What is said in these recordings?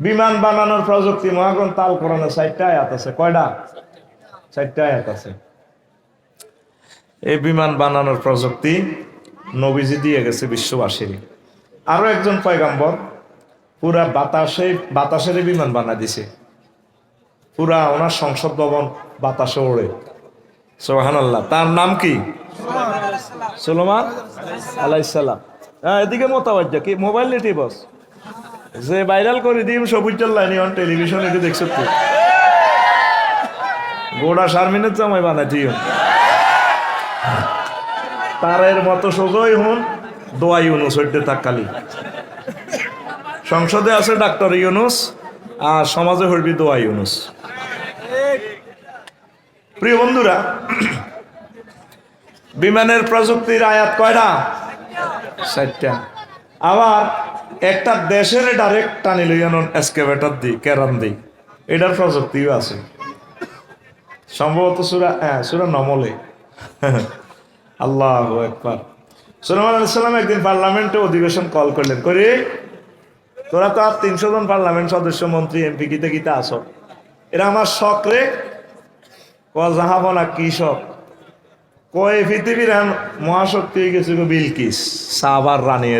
বিমান বানানোর প্রযুক্তি মহাগ্রন্থ আল কোরআনে 4টা আয়াত আছে। কয়টা? 4টা আয়াত আছে। এই বিমান বানানোর প্রযুক্তি নবীজি দিয়ে গেছে বিশ্ববাসীর। আরো একজন পয়গম্বর পুরা বাতাসের বিমান বানা দিছে। পুরা ওনার সংসদ ভবন বাতাসে ওড়ে। সুবহানাল্লাহ। তার নাম কি? সুলাইমান আলাইহিস সালাম। এদিকে মোতাবাজ্জা কি মোবাইল নেটি বস যে ভাইরাল করে দিম সবুজের লাইনে অন টেলিভিশন এটি দেখছো তো গোড়া শারমিনের জামাই বানাই দিও তারের মতো সোজই হুন দোয়া ইউনুস হইতে থাকালি সংসদে আছে ডাক্তার ইউনুস আর সমাজে হইবি দোয়া ইউনুস। প্রিয় বন্ধুরা, বিমানের প্রযুক্তির আয়াত কয়টা? 4টা। আবার একটা দেশের ডাইরেক্ট টানি লইয়ান এক্সকেভেটর দি কেরান দি এটার প্রযুক্তিও আছে সম্ভবত সূরা নমলে। আল্লাহু আকবার। সুলাইমান আলাইহিস সালাম একদিন পার্লামেন্টে অধিবেশন কল করলেন, করে তোরা তো আর 300 জন পার্লামেন্ট সদস্য মন্ত্রী এমপি গীতে গীতে আসো, এরা আমার শখ রে জাহাবনা কি শখ কয় পৃথিবীর মহাশক্তি হয়ে গেছে বিলকিস সাবার রানী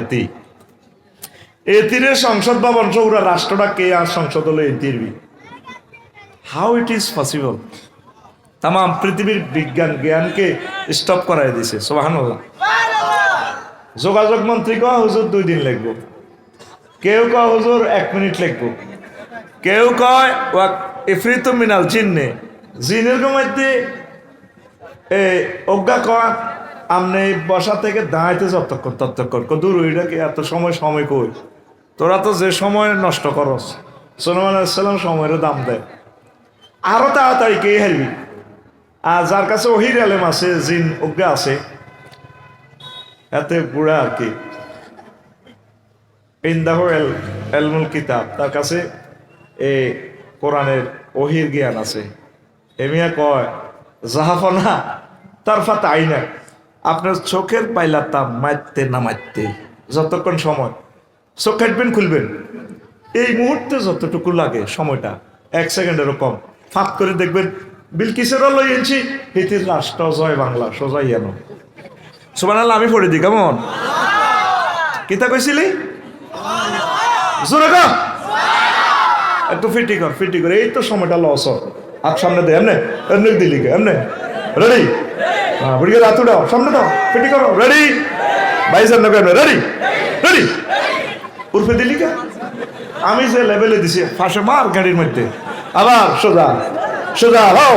এতিরে সংসদ ভবন সৌরা রাষ্ট্রটা কে আর সংসদ হলো এতিরবি। How it is possible? তাম পৃথিবীর বিজ্ঞান জ্ঞানকে স্টপ করাই দিছে। সুবহানাল্লাহ। যোগাযোগ মন্ত্রী কয় হুজুর 2 দিন লাগবো, কেউ কয় হুজুর 1 মিনিট লাগবো, কেউ কয় ইফরিতু মিনাল জিন্নে জিনের মধ্যে অজ্ঞা কয় আমনে বসা থেকে দাঁড়াইতে ততক্ষণ দূর ওইটাকে এত সময় কই তোরা তো যে সময় নষ্ট করস। সুলাইমান আলাইহিস সালাম সময়ের দাম দেয় আরো তাড়াতাড়ি কে হারবি। আর যার কাছে ওহির আলেম আছে জিন অজ্ঞা আছে এতে বুড়া আর কি ইনদাহু এলমুল কিতাব তার কাছে এই কোরআনের ওহির জ্ঞান আছে। এমিয়া কয় জাহাফনা তার ফাত আইনা আপনার চোখের পাইলাতাম মারতে না মারতে যতক্ষণ সময় চোখ কাটবেন খুলবেন এই মুহূর্তে যতটুকু লাগে সময়টা 1 সেকেন্ডেরও কম ফাঁক করে দেখবেন বিলকিসেরও লই এনেছি হিতির রাষ্ট্র জয় বাংলা সোজাই এনো। সুবহানাল্লাহ। আমি পড়ে দিই কেমন কিতা কইছিলি জোরে গো একটু ফিটি কর এই তো সময়টা লস হাত সামনে দে এমনি দিলি এমনি রেডি বুড়ি হাত উঠাও সামনে দাও ফিটি করো রেডি 22 নবে রেডি উর্ফে দিলি কে আমি যে লেভেলে দিছি ফাঁসে মার গাড়ির মধ্যে আবার সোজা হও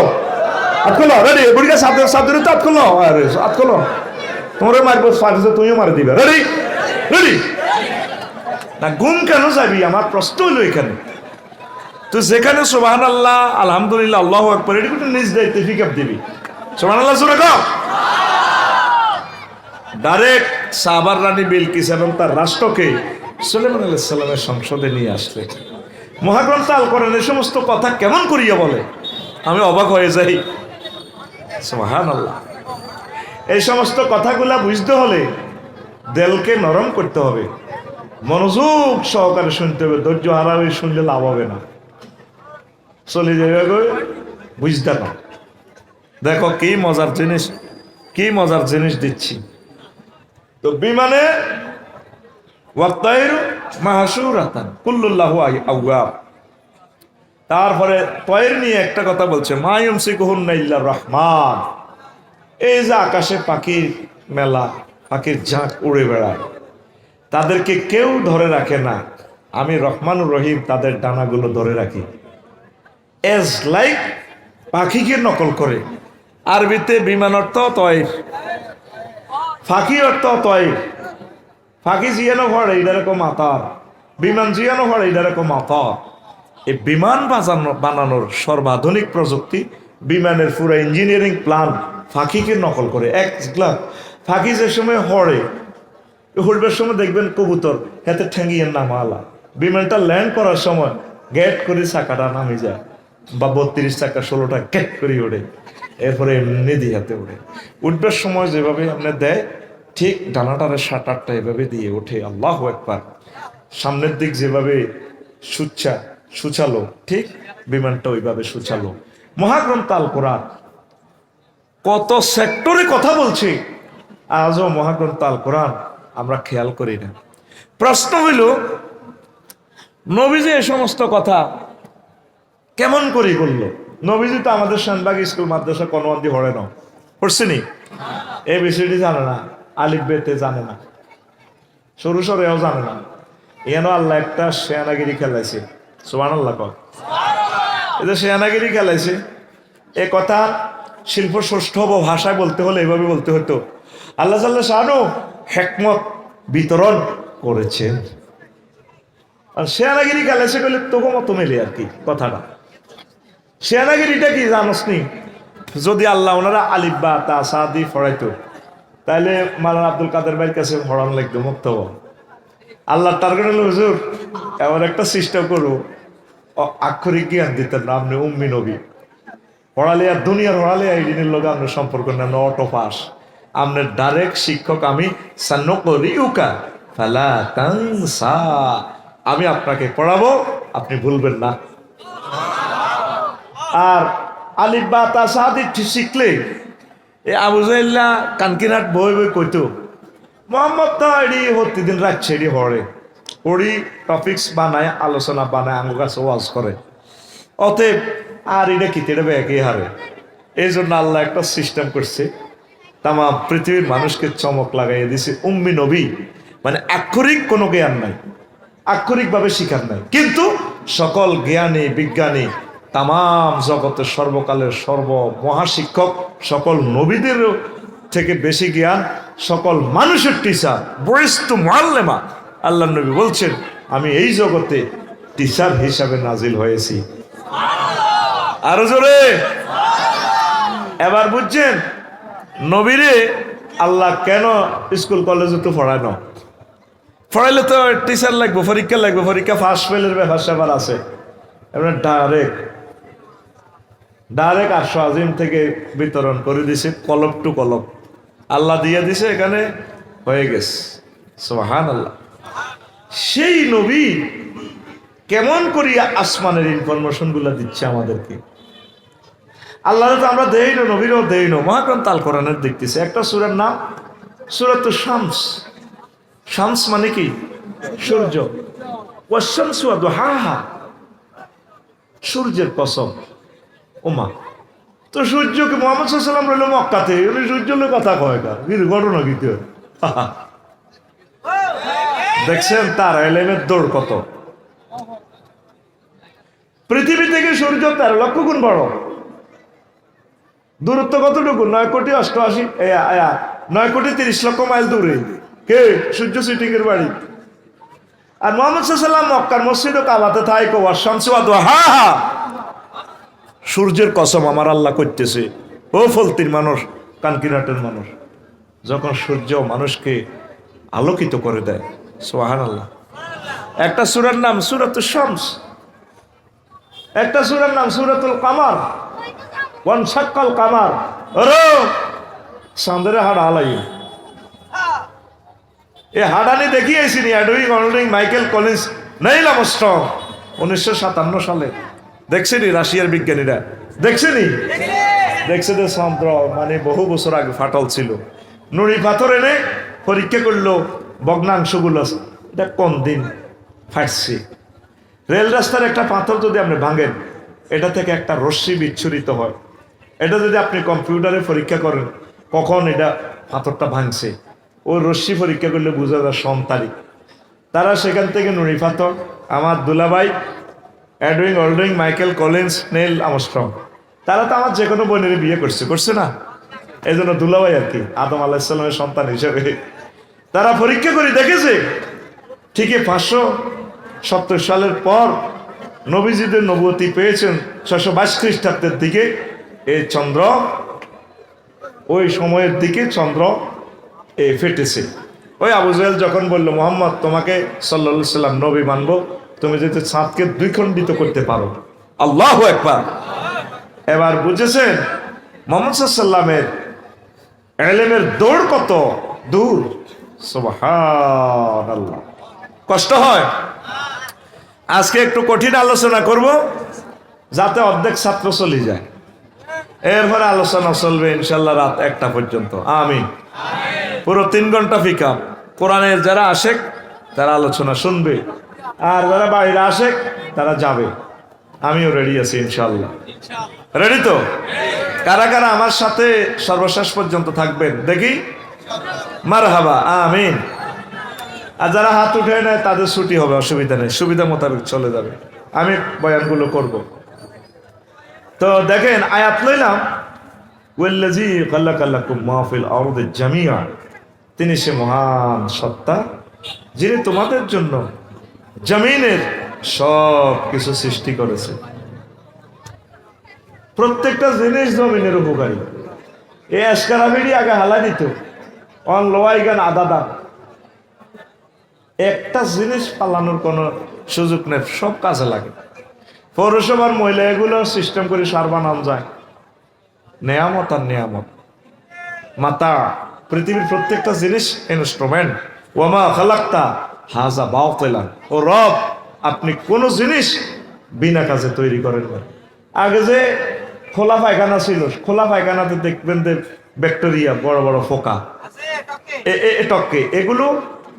হাত খোলো রেডি বুড়িকে সাথে হাত খোলো আরে হাত খোলো তোমার মারবো ফাঁসে তুমিও মারি দিবে রেডি না গুম কেন যাবি আমার প্রশ্ন হইলো এখানে তুই যেখানে সুবহানাল্লাহ আলহামদুলিল্লাহ আল্লাহু আকবার এটি কিন্তু নিজ দায়িত্বে পিকআপ দিবি। সুবহানাল্লাহ জোরে কও। ডাইরেক্ট সাবার রানী বিলকিস এবং তার রাষ্ট্রকে সুলাইমান আলাইহিস সালামের সংসদে নিয়ে আসলে মহাগ্রন্থ আল কোরআন এই সমস্ত কথা কেমন করিয়া বলে আমি অবাক হয়ে যাই। সুবহানাল্লাহ। এই সমস্ত কথাগুলা বুঝতে হলে দিলকে নরম করতে হবে, মনোযোগ সহকারে শুনতে হবে। ধৈর্য হারাবে শুনলে লাভ হবে না, চলে যাবে বুঝতে না। দেখো কি মজার জিনিস দিচ্ছি। তো বিমানে ওয়াতাইরু মাহশুরাতান কুল্লুল্লাহু আওয়াব। তারপরে তয়ের নিয়ে একটা কথা বলছে মা ইউমসিকুহুন্না ইল্লা রহমান। এই যে আকাশে পাখির মেলা, পাখির ঝাঁক উড়ে বেড়ায়, তাদেরকে কেউ ধরে রাখে না, আমি রহমানুর রহিম তাদের ডানাগুলো ধরে রাখি। এজ লাইক পাখিকে নকল করে। আরবিতে বিমান অর্থ তয়ের, ফাঁকি অর্থ তয়ের। ফাঁকি জিয়ানো ভরে এটা রকম মাতার, বিমান জিয়ানো ভরে এটা রকম মাতার। এই বিমান বানানোর সর্বাধুনিক প্রযুক্তি, বিমানের পুরো ইঞ্জিনিয়ারিং প্ল্যান ফাঁকিকে নকল করে। ফাঁকি যে সময় হড়বার সময় দেখবেন কবুতর হাতে ঠেঙ্গিয়ে নামালা, বিমানটা ল্যান্ড করার সময় গ্যাট করে চাকাটা নামে যায় বা 32 চাকা 16টা গ্যাট করে ওঠে, এরপরে এমনি দিয়ে হাতে ওঠে। উঠবার সময় যেভাবে আপনি দেয় ঠিক ডানাটারে 7-8টা এভাবে দিয়ে ওঠে। আল্লাহু আকবার। সামনের দিক যেভাবে সুচ্ছা সুচালো, ঠিক বিমানটা ওইভাবে সুচালো। মহাগ্রন্থ আল কোরআন কত সেক্টরে কথা বলছে, আজও মহাগ্রন্থ আল কোরআন আমরা খেয়াল করি না। প্রশ্ন হইল, নবীজি এই সমস্ত কথা কেমন করে বললো? নবীজি তো আমাদের শানবাগ স্কুল মাদ্রাসা কনওয়ান্দি হরে না, পড়ছেনি? ABCD জানে না, আলিফ বেতে জানে না, সরু সরেও জানে না। এন আল্লাহ একটা শেয়ানাগিরি খেলাইছে, সুবহানাল্লাহ কয়। এই যে শেয়ানাগিরি খেলাইছে, এ কথা শিল্প সৌষ্ঠব ভাষায় বলতে হলে এভাবে বলতে হতো, আল্লাহ সাল্লাহ শানু হেকমত বিতরণ করেছেন। আর শেয়ানাগিরি খেলাইছে বলে তোকে মতো মেলে আর কি কথাটা। শেয়ানাগিরিটা কি জানোস নি? যদি আল্লাহ ওনারা আলিফ বা তা সাদি ফরাইতো, তাইলে মাওলানা আব্দুল কাদের ভাইয়ের কাছে হরান লাগতো মুক্ত। আল্লাহ টার্গেট হলো, হুজুর এমন একটা সিস্টেম করবো আক্ষরিক জ্ঞান দিতেন না, আপনি উম্মি নবী পড়ালে আর দুনিয়ার পড়ালে এই দিনের লোক আপনার সম্পর্ক না, অটো পাস আপনার ডাইরেক্ট শিক্ষক আমি, সান্নকরিউকা ফালা তানসা, আমি আপনাকে পড়াবো, আপনি ভুলবেন না। আর আলিফ বা তা সাদি শিখলে এ আবু জাইল্লা কানকিনাট বই বই কইতো, মোহাম্মদ তো এডি প্রতিদিন রাখছে, এডি হরে ওড়ি টপিক্স বানায়, আলোচনা বানায়, আঙ্গু কাছে ওয়াজ করে, অতএব আর এটা কি তেড়ে একই হারে। এই জন্য আল্লাহ একটা সিস্টেম করছে, তামাম পৃথিবীর মানুষকে চমক লাগাইয়ে দিছে। উম্মি নবী মানে আক্ষরিক কোনো জ্ঞান নাই, আক্ষরিকভাবে শিখার নাই, কিন্তু সকল জ্ঞানী বিজ্ঞানী তামাম জগতের সর্বকালের সর্ব মহাশিক্ষক, সকল নবীদের থেকে বেশি জ্ঞান, সকল মানুষের টিচার, বরিষ্ঠ মুআল্লিমা। আল্লাহ নবী বলছেন, আমি এই জগতে টিচার হিসাবে নাজিল হয়েছি। আরো জোরে। এবার বুঝছেন নবীরে আল্লাহ কেন স্কুল কলেজে তো পড়ায় না? পড়াইলে তো টিচার লাগবে, পরীক্ষা লাগবে, পরীক্ষা ফার্স্ট ফেলের ব্যাপার স্যাপার আছে। এবার ডাইরেক্ট আরশ আজিম থেকে বিতরণ করে দিছে, কলব টু কলব আল্লাহ দিয়ে দিছে, এখানে হয়ে গেছে। সুবহানাল্লাহ। সেই নবী কেমন করিয়া আসমানের ইনফরমেশন গুলা দিচ্ছে আমাদেরকে। আল্লাহ তো আমরা দেই না, নবীরও দেই না। মহাগ্রন্থ আল কোরআনের দেখতেছে একটা সূরার নাম সূরাত শামস। শামস মানে কি? সূর্য। ওয়াশ-শামসু ওয়া দুহাহা, সূর্যের কসম। ওমা, তো সূর্যকে মুহাম্মদ সাল্লাল্লাহু আলাইহি ওয়াসাল্লাম রইল মক্কাতে, উনি সূর্যের কথা কয় না, কি ঘটনা কি? দেখছেন তার এলেমের দৌড় কত। পৃথিবী থেকে সূর্য 13 লক্ষ গুণ বড়। দূরত্ব কতটুকু? 9,30,00,000 মাইল দূরে কে? সূর্য সিটিং এর বাড়ি। আর মুহাম্মদ সাল্লাল্লাহু আলাইহি ওয়াসাল্লাম মক্কার মসজিদ ও কাবাতে থাইকো ওয়াশ-শামসু ওয়া দুহাহা, সূর্যের কসম আমার আল্লাহ করতেছে। ও ফলতির মানুষ, কানকিনাটের মানুষ, যখন সূর্য মানুষকে আলোকিত করে দেয়। সুবহানাল্লাহ। একটা সূরার নাম সূরাতুশ শামস, একটা সূরার নাম সূরাতুল কামার, ওয়ানশাক্কাল কামার। ওরে চাঁদের হাড় হালাই, এ হাডানি দেখিয়েছি নি অ্যাডউইং অল্ডিং মাইকেল কলিন্স নেইল আর্মস্ট্রং 1957 সালে। দেখছেনি রাশিয়ার বিজ্ঞানীরা? দেখছেনি? দেখছে যে চন্দ্র মানে বহু বছর আগে ফাটল ছিল। নুড়ি পাথর এনে পরীক্ষা করলো ভগ্নাংশগুলো, এটা কোন দিন ফাটছে। রেল রাস্তার একটা পাথর যদি আপনি ভাঙেন, এটা থেকে একটা রশ্মি বিচ্ছুরিত হয়। এটা যদি আপনি কম্পিউটারে পরীক্ষা করেন কখন এটা পাথরটা ভাঙছে, ওই রশ্মি পরীক্ষা করলে বোঝা যায় সন তারিখ। তারা সেখান থেকে নুড়ি পাথর, আমার দুলাভাই অ্যাডউইং অল্ডিং মাইকেল কলিন্স নেইল আর্মস্ট্রং, তারা তো আমার যে কোনো বোনের বিয়ে করছে না? এই জন্য দুলাভাই আর কি, আদম আলাইহিস সালামের সন্তান হিসেবে তারা পরীক্ষা করে দেখেছে ঠিকই 570 সালের পর নবীজিদের নবুয়তি পেয়েছেন 622 খ্রিস্টাব্দের দিকে। এই চন্দ্র ওই সময়ের দিকে চন্দ্র ফেটেছে। ওই আবু জাহেল যখন বলল, মুহাম্মদ তোমাকে সাল্লাল্লাহু আলাইহি সাল্লাম নবী মানবো, তুমি যদি চাঁদকে দ্বিখণ্ডিত করতে পারো। আল্লাহু আকবার। এবার বুঝেছেন মুহাম্মদ সাল্লাল্লাহু আলাইহি সাল্লামের ইলমের দৌড় কত দূর। সুবহানাল্লাহ। কষ্ট হয় আজকে একটু কঠিন আলোচনা করব, যাতে অর্ধেক ছাত্র চলে যায়। এরপরে আলোচনা চলবে ইনশাল্লাহ রাত 1টা পর্যন্ত। আমিন। পুরো 3 ঘন্টা ফিকাম। কোরআনের যারা আশেক তারা আলোচনা শুনবে, আর যারা বাইরে আশেক তারা যাবে। আমিও রেডি আছি ইনশাল্লাহ। রেডি তো? কারা কারা আমার সাথে সর্বশেষ পর্যন্ত থাকবেন দেখি? মারহাবা, আমিন। আর যারা হাত উঠে নেয় তাদের ছুটি হবে, অসুবিধা নেই, সুবিধা মোতাবেক চলে যাবে। আমি বয়ানগুলো করব। তো দেখেন আয়াত লইলাম, ওয়াল্লাযী খালাকালাকুম মা ফিল আরদি জামিআ, তিনি সে মহান সত্তা যিনি তোমাদের জন্য জমিনের সব কিছু সৃষ্টি করেছে। প্রত্যেকটা জিনিস জমিনের উপকারী। এই আজকারা বিড়ি আগে হালা দিত, অন লোয়াই গান আদা দাম, একটা জিনিস পালানোর কোনো সুযোগ নেই, সব কাজে লাগে। পৌরসভার মহিলা এগুলো সিস্টেম করে সার বানান যায়। নেয়ামত আর নেয়ামত মাতা, পৃথিবীর প্রত্যেকটা জিনিস ইনস্ট্রুমেন্ট। ওয়ামা খালাক্তা হাজা বাতিলান, ও রব আপনি কোনো জিনিস বিনা কাজে তৈরি করেন না। আগে যে খোলা পায়খানা ছিল, খোলা পায়খানাতে দেখবেন যে ব্যাকটেরিয়া, বড় বড় ফোকা, টককে, এগুলো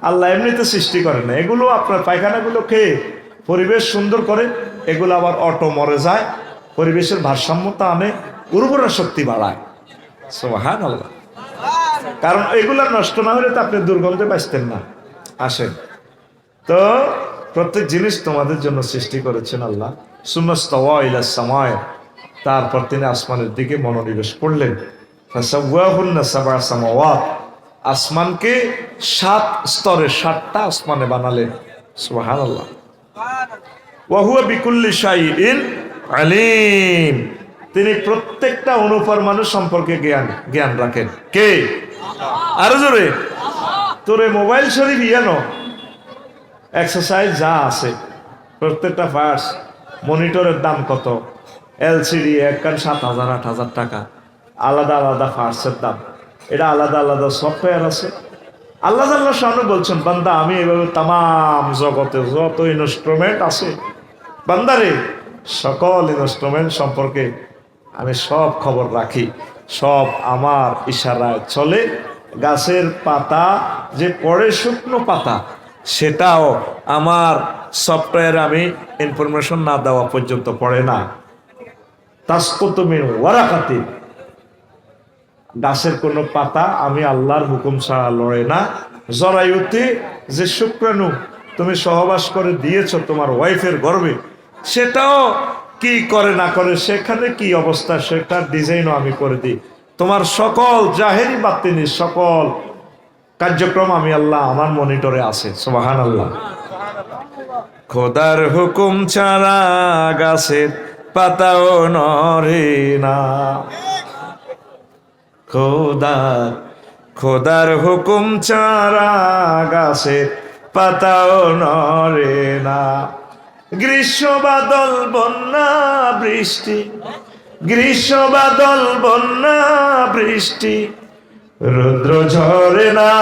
আল্লাহ এমনিতে সৃষ্টি করে না। এগুলো আপনার পায়খানাগুলো খেয়ে পরিবেশ সুন্দর করে, এগুলো আবার অটো মরে যায়, পরিবেশের ভারসাম্যতা আনে, উর্বরা শক্তি বাড়ায়। সুবহানাল্লাহ। কারণ এগুলো নষ্ট না হলে তো আপনি দুর্গন্ধে বাঁচতেন না। আসেন তো, প্রত্যেক জিনিস তোমাদের জন্য সৃষ্টি করেছেন আল্লাহ। সুম্মাস্তাওয়া ইলাস সামায়, তারপর তিনি আসমানের দিকে মনোনিবেশ করলেন। ফাসাওয়াহুন্না সাবআ সামাওয়াত, আসমানকে 7 স্তরে 7টা আসমানে বানালেন। সুবহানাল্লাহ। ওয়া হুয়া বিকুল্লি শাইইন আলিম, তিনি প্রত্যেকটা অনুপরমাণু সম্পর্কে জ্ঞান রাখেন। কে? আরো জোরে। তোরে মোবাইল শরীফ ইয়ানো এক্সারসাইজ যা আছে, প্রত্যেকটা পার্টস, মনিটরের দাম কত, এলসিডি একখান 7,000 8,000 টাকা, আলাদা আলাদা পার্টসের দাম, এটা আলাদা আলাদা সফটওয়্যার আছে। আল্লাহ আল্লাহ সামনে বলছেন, বান্দা আমি এভাবে তামাম জগতে যত ইনস্ট্রুমেন্ট আছে, বান্দারে সকল ইনস্ট্রুমেন্ট সম্পর্কে আমি সব খবর রাখি, সব আমার ইশারায় চলে। গাছের পাতা যে পড়ে, শুকনো পাতা, সেটাও আমার সফটওয়্যারে আমি ইনফরমেশন না দেওয়া পর্যন্ত পড়ে না। তাসকুতু মিন ওয়ারাকাতিন, গাছের কোনো পাতা আমি আল্লাহর হুকুম ছাড়া লড়ে না। জরায়ুতে যে শুক্রাণু তুমি সহবাস করে দিয়েছ তোমার ওয়াইফের গর্ভে, সেটাও কি করে না করে, সেখানে কি অবস্থা, সেটার ডিজাইনও আমি করে দিই। তোমার সকল জাহেরি বাতিনি সকল কার্যক্রম আমি আল্লাহ আমার মনিটরে আছে। সুবহানাল্লাহ। খোদার হুকুম ছাড়া গাছের পাতাও নড়ে না, খোদার হুকুম ছাড়া গাছের পাতাও নড়ে না। গ্রীষ্ম বাদল বন্যা বৃষ্টি, গ্রীষ্ম বাদল বন্যা বৃষ্টি, রুদ্র ঝরে না।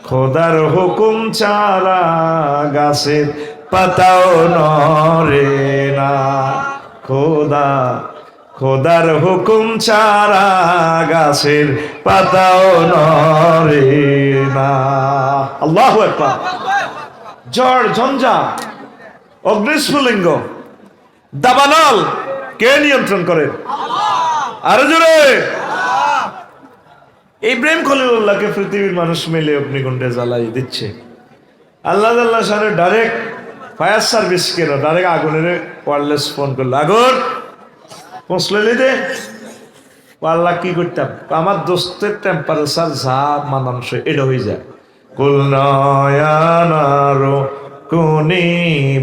খোদার হুকুম ছাড়া গাছের পাতাও নড়ে না। খোদার হুকুম ছাড়া গাছের পাতাও নড়ে না। আল্লাহু আকবার। ঝড় ঝঞ্ঝা, অগ্নিস্ফুলিঙ্গ, দাবানল কে নিয়ন্ত্রণ করেন? আরো জোরে। ইব্রাহিম খলিলুল্লাহকে পৃথিবীর মানুষ মিলে অগ্নিকুণ্ডে জ্বালাই দিচ্ছে। আল্লাহ আল্লাহ সাথে ডাইরেক্ট ফায়ার সার্ভিস কেন, ডাইরেক্ট আগুনের ওয়্যারলেস ফোন করলো, আগুন পৌঁছলে দে। আল্লাহ কি করতাম, আমার দোস্তের টেম্পারেচার যা মানানসই এটা হয়ে যায়। কুলনায়ানারো কুনি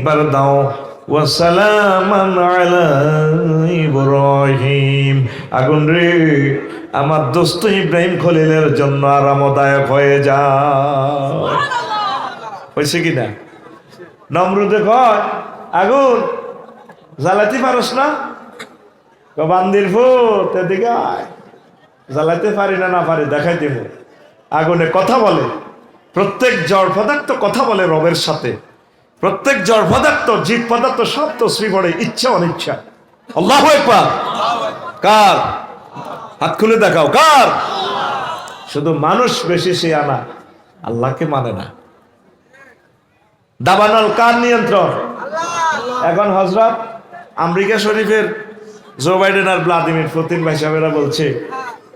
বারদাও ওয়া সালামান আলা ইব্রাহিম, আগুন রে আমার দোস্ত ইব্রাহিম খলিলের জন্য আরামদায়ক হয়ে যায়। হয়েছে কিনা? নমরুদে কয়, আগুন জ্বালাতে পারস না? বান্দির ফুট এদিকে জ্বালাতে পারি না, না পারি দেখাই দিব। আগুনে কথা বলে, প্রত্যেক জড় পদার্থ কথা বলে রবের সাথে, প্রত্যেক জড় পদার্থ জীব পদার্থ সব তসবিহ পড়ে ইচ্ছা অনিচ্ছা। আল্লাহু আকবার। কার? হাত খুলে দেখাও কার? শুধু মানুষ বেশি শিয়ানা, আল্লাহকে মানে না। দাবানল কার নিয়ন্ত্রণ? এখন হযরত আমেরিকা শরীফের জো বাইডেন আর ভ্লাদিমির পুতিন ভাই সাহেবেরা বলছে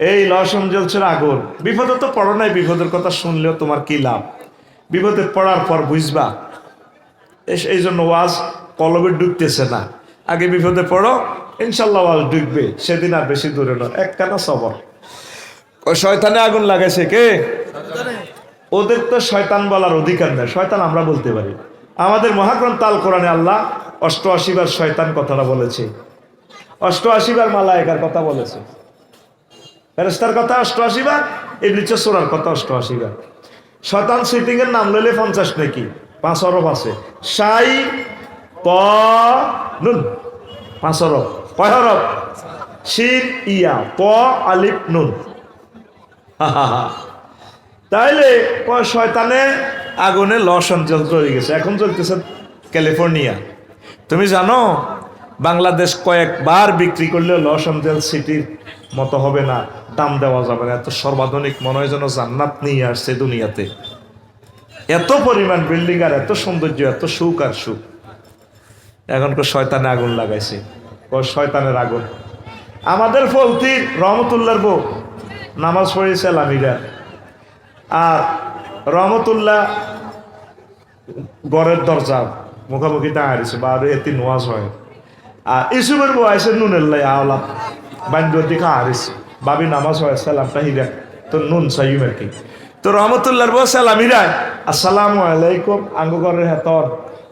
এই লস এঞ্জেলসের আগুন, বিপদে তো পড়ো নাই, বিপদের কথা শুনলেও তোমার কি লাভ, বিপদে পড়ার পর বুঝবা। এই জন্য ওয়াজ কলবে ডুবতেছে না, আগে বিপদে পড়ো, ইনশাল্লাহ ওয়াজ ডুববে, সেদিন আর বেশি দূরে নয়। একখানা সবর। শয়তানে আগুন লাগাইছে কে? ওদের তো শয়তান বলার অধিকার নেই, শয়তান আমরা বলতে পারি। আমাদের মহাগ্রন্থ আল কোরআনে আল্লাহ 88 বার শয়তান কথাটা বলেছে, 88 বার মালায়েকার কথা বলেছে, ফেরেশতার কথা 88 বার, ইবলিসের সূরার কথা 88 বার। শয়তান সিটিং এর নাম লইলে 50 নাকি 5 অরব আছে। শাই প নুন 5 অরব, কয় হরফ? শিন ইয়া প আলিফ নুন। তাইলে শয়তানে আগুনে লস এঞ্জেলস হয়ে গেছে, এখন চলতেছে ক্যালিফোর্নিয়া। তুমি জানো বাংলাদেশ কয়েকবার বিক্রি করলেও লস এঞ্জেলস সিটির মতো হবে না, দাম দেওয়া যাবে না। এত সর্বাধুনিক, মনে হয় যেন জান্নাত নিয়ে আসছে দুনিয়াতে। এত পরিমাণ বিল্ডিং আর এত সৌন্দর্য, এত সুখ আর সুখ। এখন শয়তানে আগুন লাগাইছে, শয়তানের আগুন। আমাদের ফলতির রহমতুল্লাহর বউ নামাজ পড়েছে লামিরা, আর রহমতুল্লাহ ঘরের দরজা মুখামুখি দাঁড়িয়েছে, বা আরো এতে নোয়াজ হয়। আর ইসুবের বউ আইসে নুনের লাই আওলা বান্ধবী দিকে হারিছে, বাবি নামাজ হয় সালামটা হিরা তো নুন চাইম আর কি। তো রহমতুল্লাহর বউ সালামিরা আসসালামু আলাইকুম আঙ্গগরের হেতর,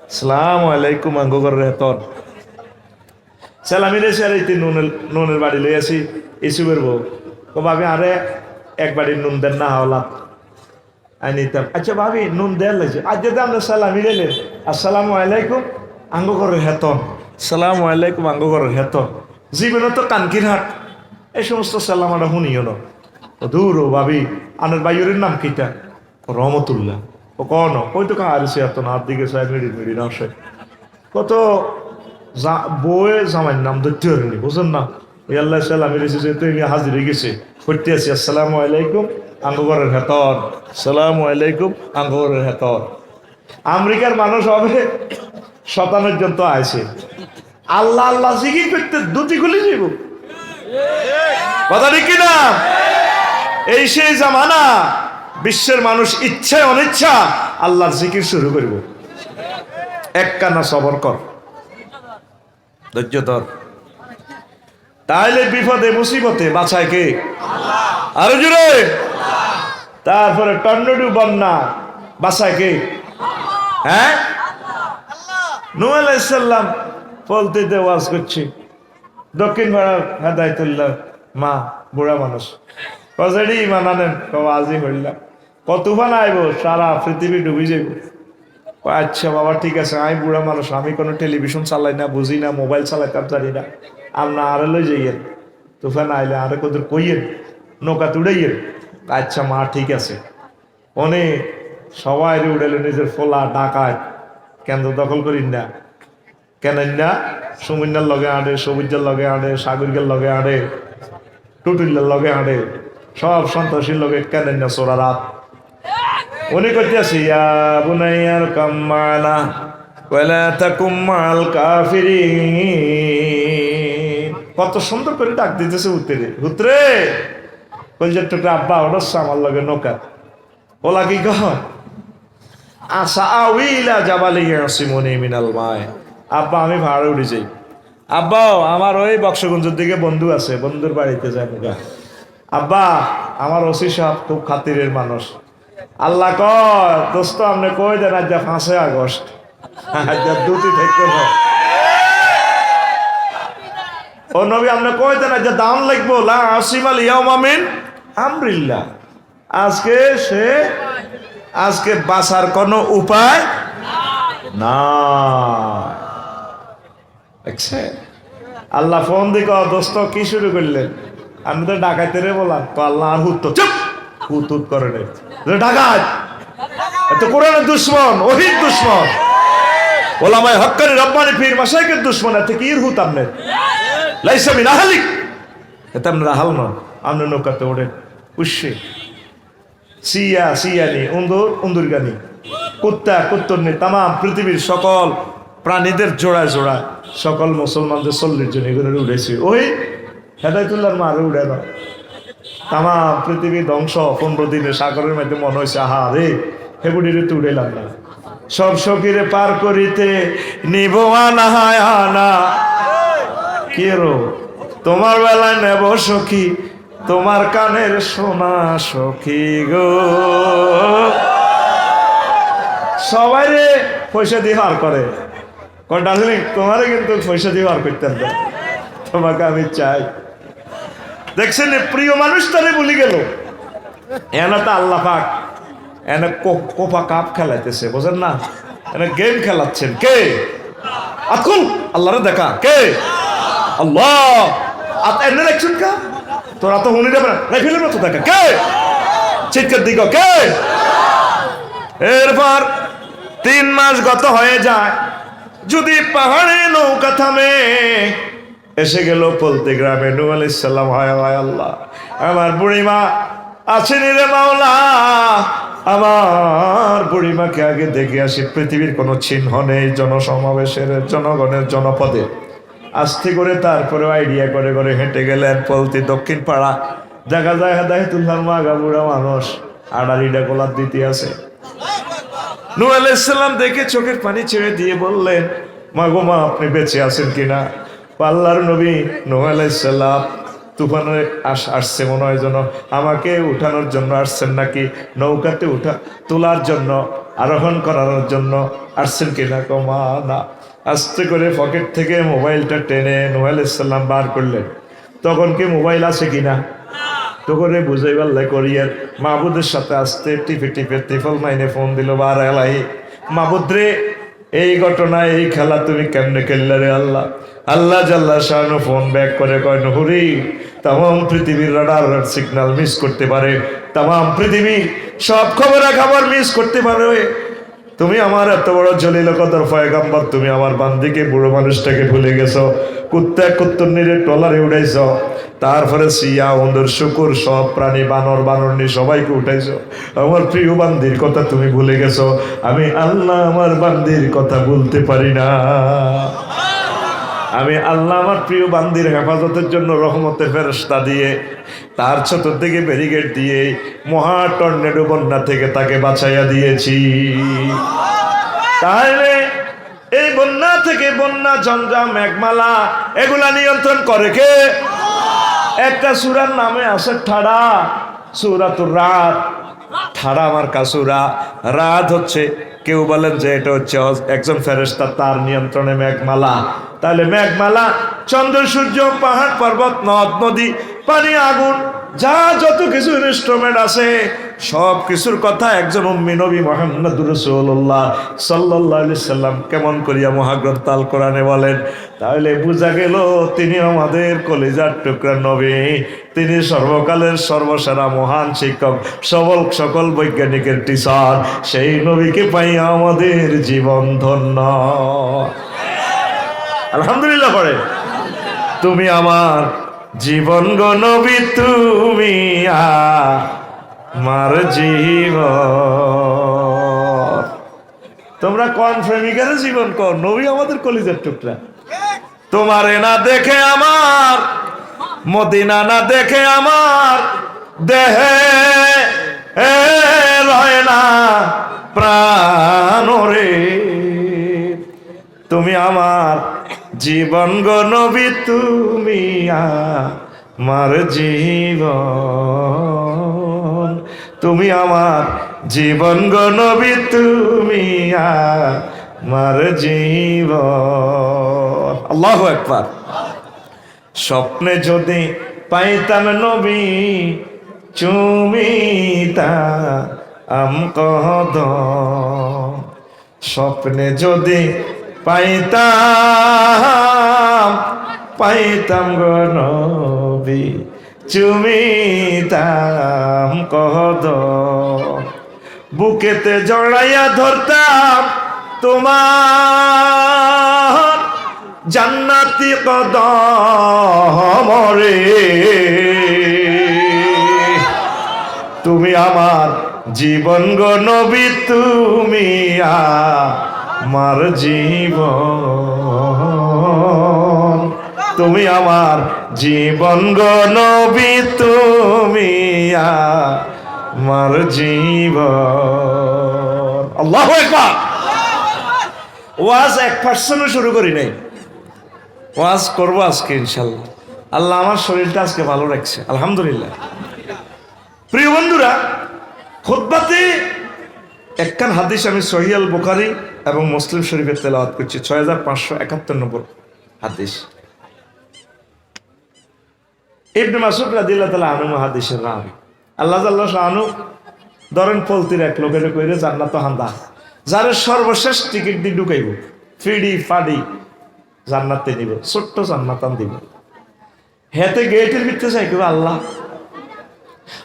আসসালামু আলাইকুম আঙ্গগরের হেতর। সালামিরা সে নুনের বাড়ি লই আসি। ইসুবের বউ ও ভাবি আরে এক বাড়ির নুন দেন না হাওলা নিতাম। আচ্ছা ভাবি নুন দেওয়ার লাগছে, আজ যদি আমরা সালামি রেলেন আসসালামু আলাইকুম আঙ্গগরের হেতন, সালামু আলাইকুম আঙ্গগরের হেতন। জীবনে তো কানকির হাট এই সমস্ত সালাম আমরা শুনিও না। দূর ও ভাবি আনের বাইরের নাম কিটা? রহমতুল্লাহ। ও কন ওই তো কাছে এত না দিকে সাহেব মিড়ি না সে কত বউয়ে জামাইয়ের নাম ধরতে পারেনি, বুঝলেন না? ওই আল্লাহ সালামি রেছে যেহেতু হাজির হয়ে গেছে, করতে আছি আসসালামু আলাইকুম আঙ্গগরের হেতর, সালামু আলাইকুম আঙ্গগরের হেতর। আমেরিকার মানুষ হবে 57 জন তো আছে, আল্লাহ আল্লাহ জিকির করতে দুটি খুলে যাব, কথা ঠিক কিনা? এই সেই জামানা, বিশ্বের মানুষ ইচ্ছায় অনিচ্ছা আল্লাহর জিকির শুরু করব। একখানা সবর কর, ধৈর্য ধর, তাইলে বিপদে মুসিবতে বাঁচায় কে? আরো জোরে। তারপরে টর্নেডো বন্যা বাঁচায় কে? হ্যাঁ, নূহ আলাইহিস সালাম ফলতিতে ওয়াজ করছি, দক্ষিণ পাড়ার হেদায়েতুল্লাহ মা বুড়া মানুষ কজেডি ইমান আনেন, আজি হইলাম কত তুফান আইব, সারা পৃথিবী ডুবি যাইব। আচ্ছা বাবা ঠিক আছে, আমি বুড়া মানুষ, আমি কোনো টেলিভিশন চালাই না, বুঝি না, মোবাইল চালাইতাম জানি না, আপনার আরে লই যাইয়েন, তুফান আইলে আরে কদর কইয়েন, নৌকা তুড়াইয়েন। আচ্ছা মা ঠিক আছে। অনেক সবাই উড়াইল, নিজের ফোলা ডাকায় কেন্দ্র দখল করিন না, কেনেন না, সুমিন্নার লগে আড়ে, সবুজের লগে আড়ে, সাগরিকের লগে আড়ে, টুটুল্লার লগে আড়ে, সব সন্ত্রাসীর লগে কেনেন না চোরা রাত। উনি করতে আসি বুনাইয়ার কাম্মানা ওয়ালা তাকুম মাল কাফিরিন। কত সুন্দর করে ডাক দিতেছে উত্তরে, উত্তরে কলজের টুকরা আব্বা ওড়ছে আমার লগে নৌকা। ওলা কি কহ আসা আউইলা জাবালিয়া সিমনি মিনাল মায়। আব্বা আমি ভাড়া উঠে যাই। আব্বা আমার ওই বক্সগঞ্জের দিকে বন্ধু আছে, বন্ধুর বাড়িতে যাই। আব্বা আমার ওসি সাহেব খুব খাতিরের মানুষ। আল্লাহ কয় দোস্ত আপনি কই দেন আজ 5 আগস্ট, আজ দুটি থাকতে ও নবী আপনি কই দেন আজ দাম লাগবো লা আসিমাল ইয়াউমা মিন আমরিল্লাহ। আজকে বাঁচার কোনো উপায় না। আল্লাহ ফোন দিক দোস্ত কি শুরু করলেন? আমি তো ডাকাইতে রে বললাম, তো আল্লাহ আর হুত চুপ হুত করে নেই ডাকাত এত কোরআনের দুশ্মন, ওহির দুশ্মন, ওলামায়ে হক্কানি রব্বানি পীর মাশায়েখের দুশ্মন। এতে কি ইরহুত আপনার লাইসা মিন আহলিক, এতে আপনার আহাল নয়। আপনি নৌকাতে ওঠেন উৎসে সিয়া সিয়ানি, উন্দুর গানি, কুত্তা কুত্তরনি, তাম পৃথিবীর সকল প্রাণীদের জোড়ায় জোড়ায় সকল মুসলমানদের 40 জন এগুলো উড়েছে। ওই হেদায়তুল্লাহর মা আরো উড়ে না। তাম পৃথিবী ধ্বংস 15 দিনে সাগরের মধ্যে মনে হয়েছে আহা রে হেবুডিরে তো উড়েলাম না। সব সখীরে পার করিতে নিব আনা আনা, কি রো তোমার বেলায় নেব সখী তোমার কানের সোনা সখী গো। সবাই রে পয়সা দিয়ে হার করে, ডার্লিং তোমারে কিন্তু পয়সা দিয়ে হার করতে হবে, তোমাকে আমি চাই। দেখছেন প্রিয় মানুষটারে বলি গেল, এনা তো আল্লাহ পাক এনে কোপা কাপ খেলাইতেছে, বোঝেন না? এনে গেম খেলাচ্ছেন কে? আকুল আল্লাহরে দেখা কে? আল্লাহ। এনে দেখছেন কা তোরা তো হুনি দেবে না, ফেলে মতো দেখা কে? চিৎকার দিক কে? এরপর 3 মাস গত হয়ে যায়, যদি পাহাড়ে নৌকা থামে, এসে গেল বলতে গ্রামে। নূহ আলাইহিস সালাম, হায় হায় আল্লাহ, আমার বুড়িমা আছেন রে মাওলা, আমার বুড়িমাকে আগে দেখে আসি। পৃথিবীর কোনো চিহ্ন নেই জনসমাবেশের, জনগণের জনপদে। আস্তে করে তারপরে আইডিয়া করে করে হেঁটে গেলেন পলতি দক্ষিণ পাড়া। দেখা যায় হেদায়েতুল্লাহর মা গাবুড়া মানুষ আড়ালিটা গোলাপ দিতে আছে। নূহ আলাইহিস সালাম দেখে চোখের পানি ছেড়ে দিয়ে বললেন, মা গো মা, আপনি বেঁচে আছেন কিনা? আল্লাহর নবী নূহ আলাইহিস সালাম তুফানে আসছে মনে হয়, যেন আমাকে উঠানোর জন্য আসছেন নাকি নৌকাতে তোলার জন্য, আরোহণ করানোর জন্য আসছেন কিনা? মা না। আস্তে করে পকেট থেকে মোবাইলটা টেনে নূহ আলাইহিস সালাম বার করলেন। তখন কি মোবাইল আছে কিনা তখন বুঝাইবার লাই করিয়ার মাহবুদের সাথে আস্তে টিপে টিপে ত্রিফল মাইনে ফোন দিল, বার এলাই মাহবুদ রে, এই ঘটনা এই খেলা তুমি কেমনে খেললে রে আল্লাহ? আল্লাহ জাল্লা শানু ফোন ব্যাক করে কয়, নুহুরি তাম পৃথিবীর রাডার সিগন্যাল মিস করতে পারে, তাম পৃথিবী সব খবরাখবর মিস করতে পারে। তুমি আমার এত বড় জলিল কদর পয়গম্বর, তুমি আমার বান্দিকে বুড়ো মানুষটাকে ভুলে গেছো, কুত্তা কুত্তরনিরে টলারে উঠাইছ, তারপরে সিয়া উন্দর শুকুর সব প্রাণী বানর বানরনি সবাইকে উঠাইছো, আমার প্রিয় বান্দির কথা তুমি ভুলে গেছো। আমি আল্লাহ আমার বান্দির কথা বলতে পারি না। আমি আল্লাহ আমার প্রিয় বান্দির হেফাজতের জন্য রহমতের ফেরেশতা দিয়ে, তার চতুর্দিকে ব্যারিকেড দিয়ে মহা টর্নেডো বন্যা থেকে তাকে বাঁচাইয়া দিয়েছি। তাহলে এই বন্যা থেকে, বন্যা ঝঞ্ঝা মেঘমালা এগুলা নিয়ন্ত্রণ করে কে? একটা সূরার নামে আছে ঠাড়া, সূরাতুর রাত। ঠাড়া আমার কাসুরা, রাত হচ্ছে, কেউ বলেন যে এটা হচ্ছে একজন ফেরেশতা, তার নিয়ন্ত্রণে মেঘমালা। তাহলে মেঘমালা, চন্দ্র সূর্য, পাহাড় পর্বত, নদ নদী, পানি আগুন, যা যত কিছু ইনস্ট্রুমেন্ট আছে সব কিছুর কথা একজন উম্মি নবী মুহাম্মদুর রাসূলুল্লাহ সাল্লাল্লাহু আলাইহি সাল্লাম কেমন করিয়া মহাগ্রন্থ আল কোরআনে বলেন। তাহলে বোঝা গেল তিনি আমাদের কলিজার টুকরা নবী, তিনি সর্বকালের সর্বসেরা মহান শিক্ষক, সকল বৈজ্ঞানিকের টিচার। সেই নবীকে পাই আমাদের জীবন ধন্য। আলহামদুলিল্লাহ পড়ে। তুমি আমার জীবন গো নবী, তুমি আমার জীবন। তোমরা কোন প্রেমিকের জীবন কর? নবী আমাদের কলিজার টুকরা। তোমারে না দেখে আমার, মদিনা না দেখে আমার দেহে রয় না প্রাণ রে। তুমি আমার জীবন গো নবী, তুমি আমার জীবন। তুমি আমার জীবন গো নবী, তুমি আমার জীবন। আল্লাহু আকবার। স্বপ্নে যদি পাইতাম নবী, চুমিতাম কদম। স্বপ্নে যদি পাইতাম গো নবী, চুমিতাম কদম। বুকেতে জড়াইয়া ধরতাম তোমার জান্নাতি কদম রে। তুমি আমার জীবন গো নবী, তুমি আমার জীবন, তুমি আমার জীবন গো নবী, তুমি আমার জীবন। আল্লাহু আকবার। ওয়াজ 1% শুরু করি নাই, ওয়াজ করবো আজকে ইনশাল্লাহ। আল্লাহ আমার শরীরটা আজকে ভালো রাখছে, আলহামদুলিল্লাহ। প্রিয় বন্ধুরা, খুতবাতে একখান হাদিস আমি সহিহ আল বুখারী এবং মুসলিম শরীফের তেলাওয়াত করছি, 6571 নম্বর হাদিস। ইবনে মাসউদ রাদিয়াল্লাহু তাআলা আনহু হাদিসের রাবী। আল্লাহ জাল্লাহু শাআনহু ধরেন পলতির এক লোকের কইরে জান্নাত হান্দা, যার সর্বশেষ টিকিট দিয়ে ঢুকাইব, ফিডি ফাডি জান্নাতে নিব, ছোট্ট জান্নাতান দিব। হেতে গেটের ভিতরে চাই কেউ আল্লাহ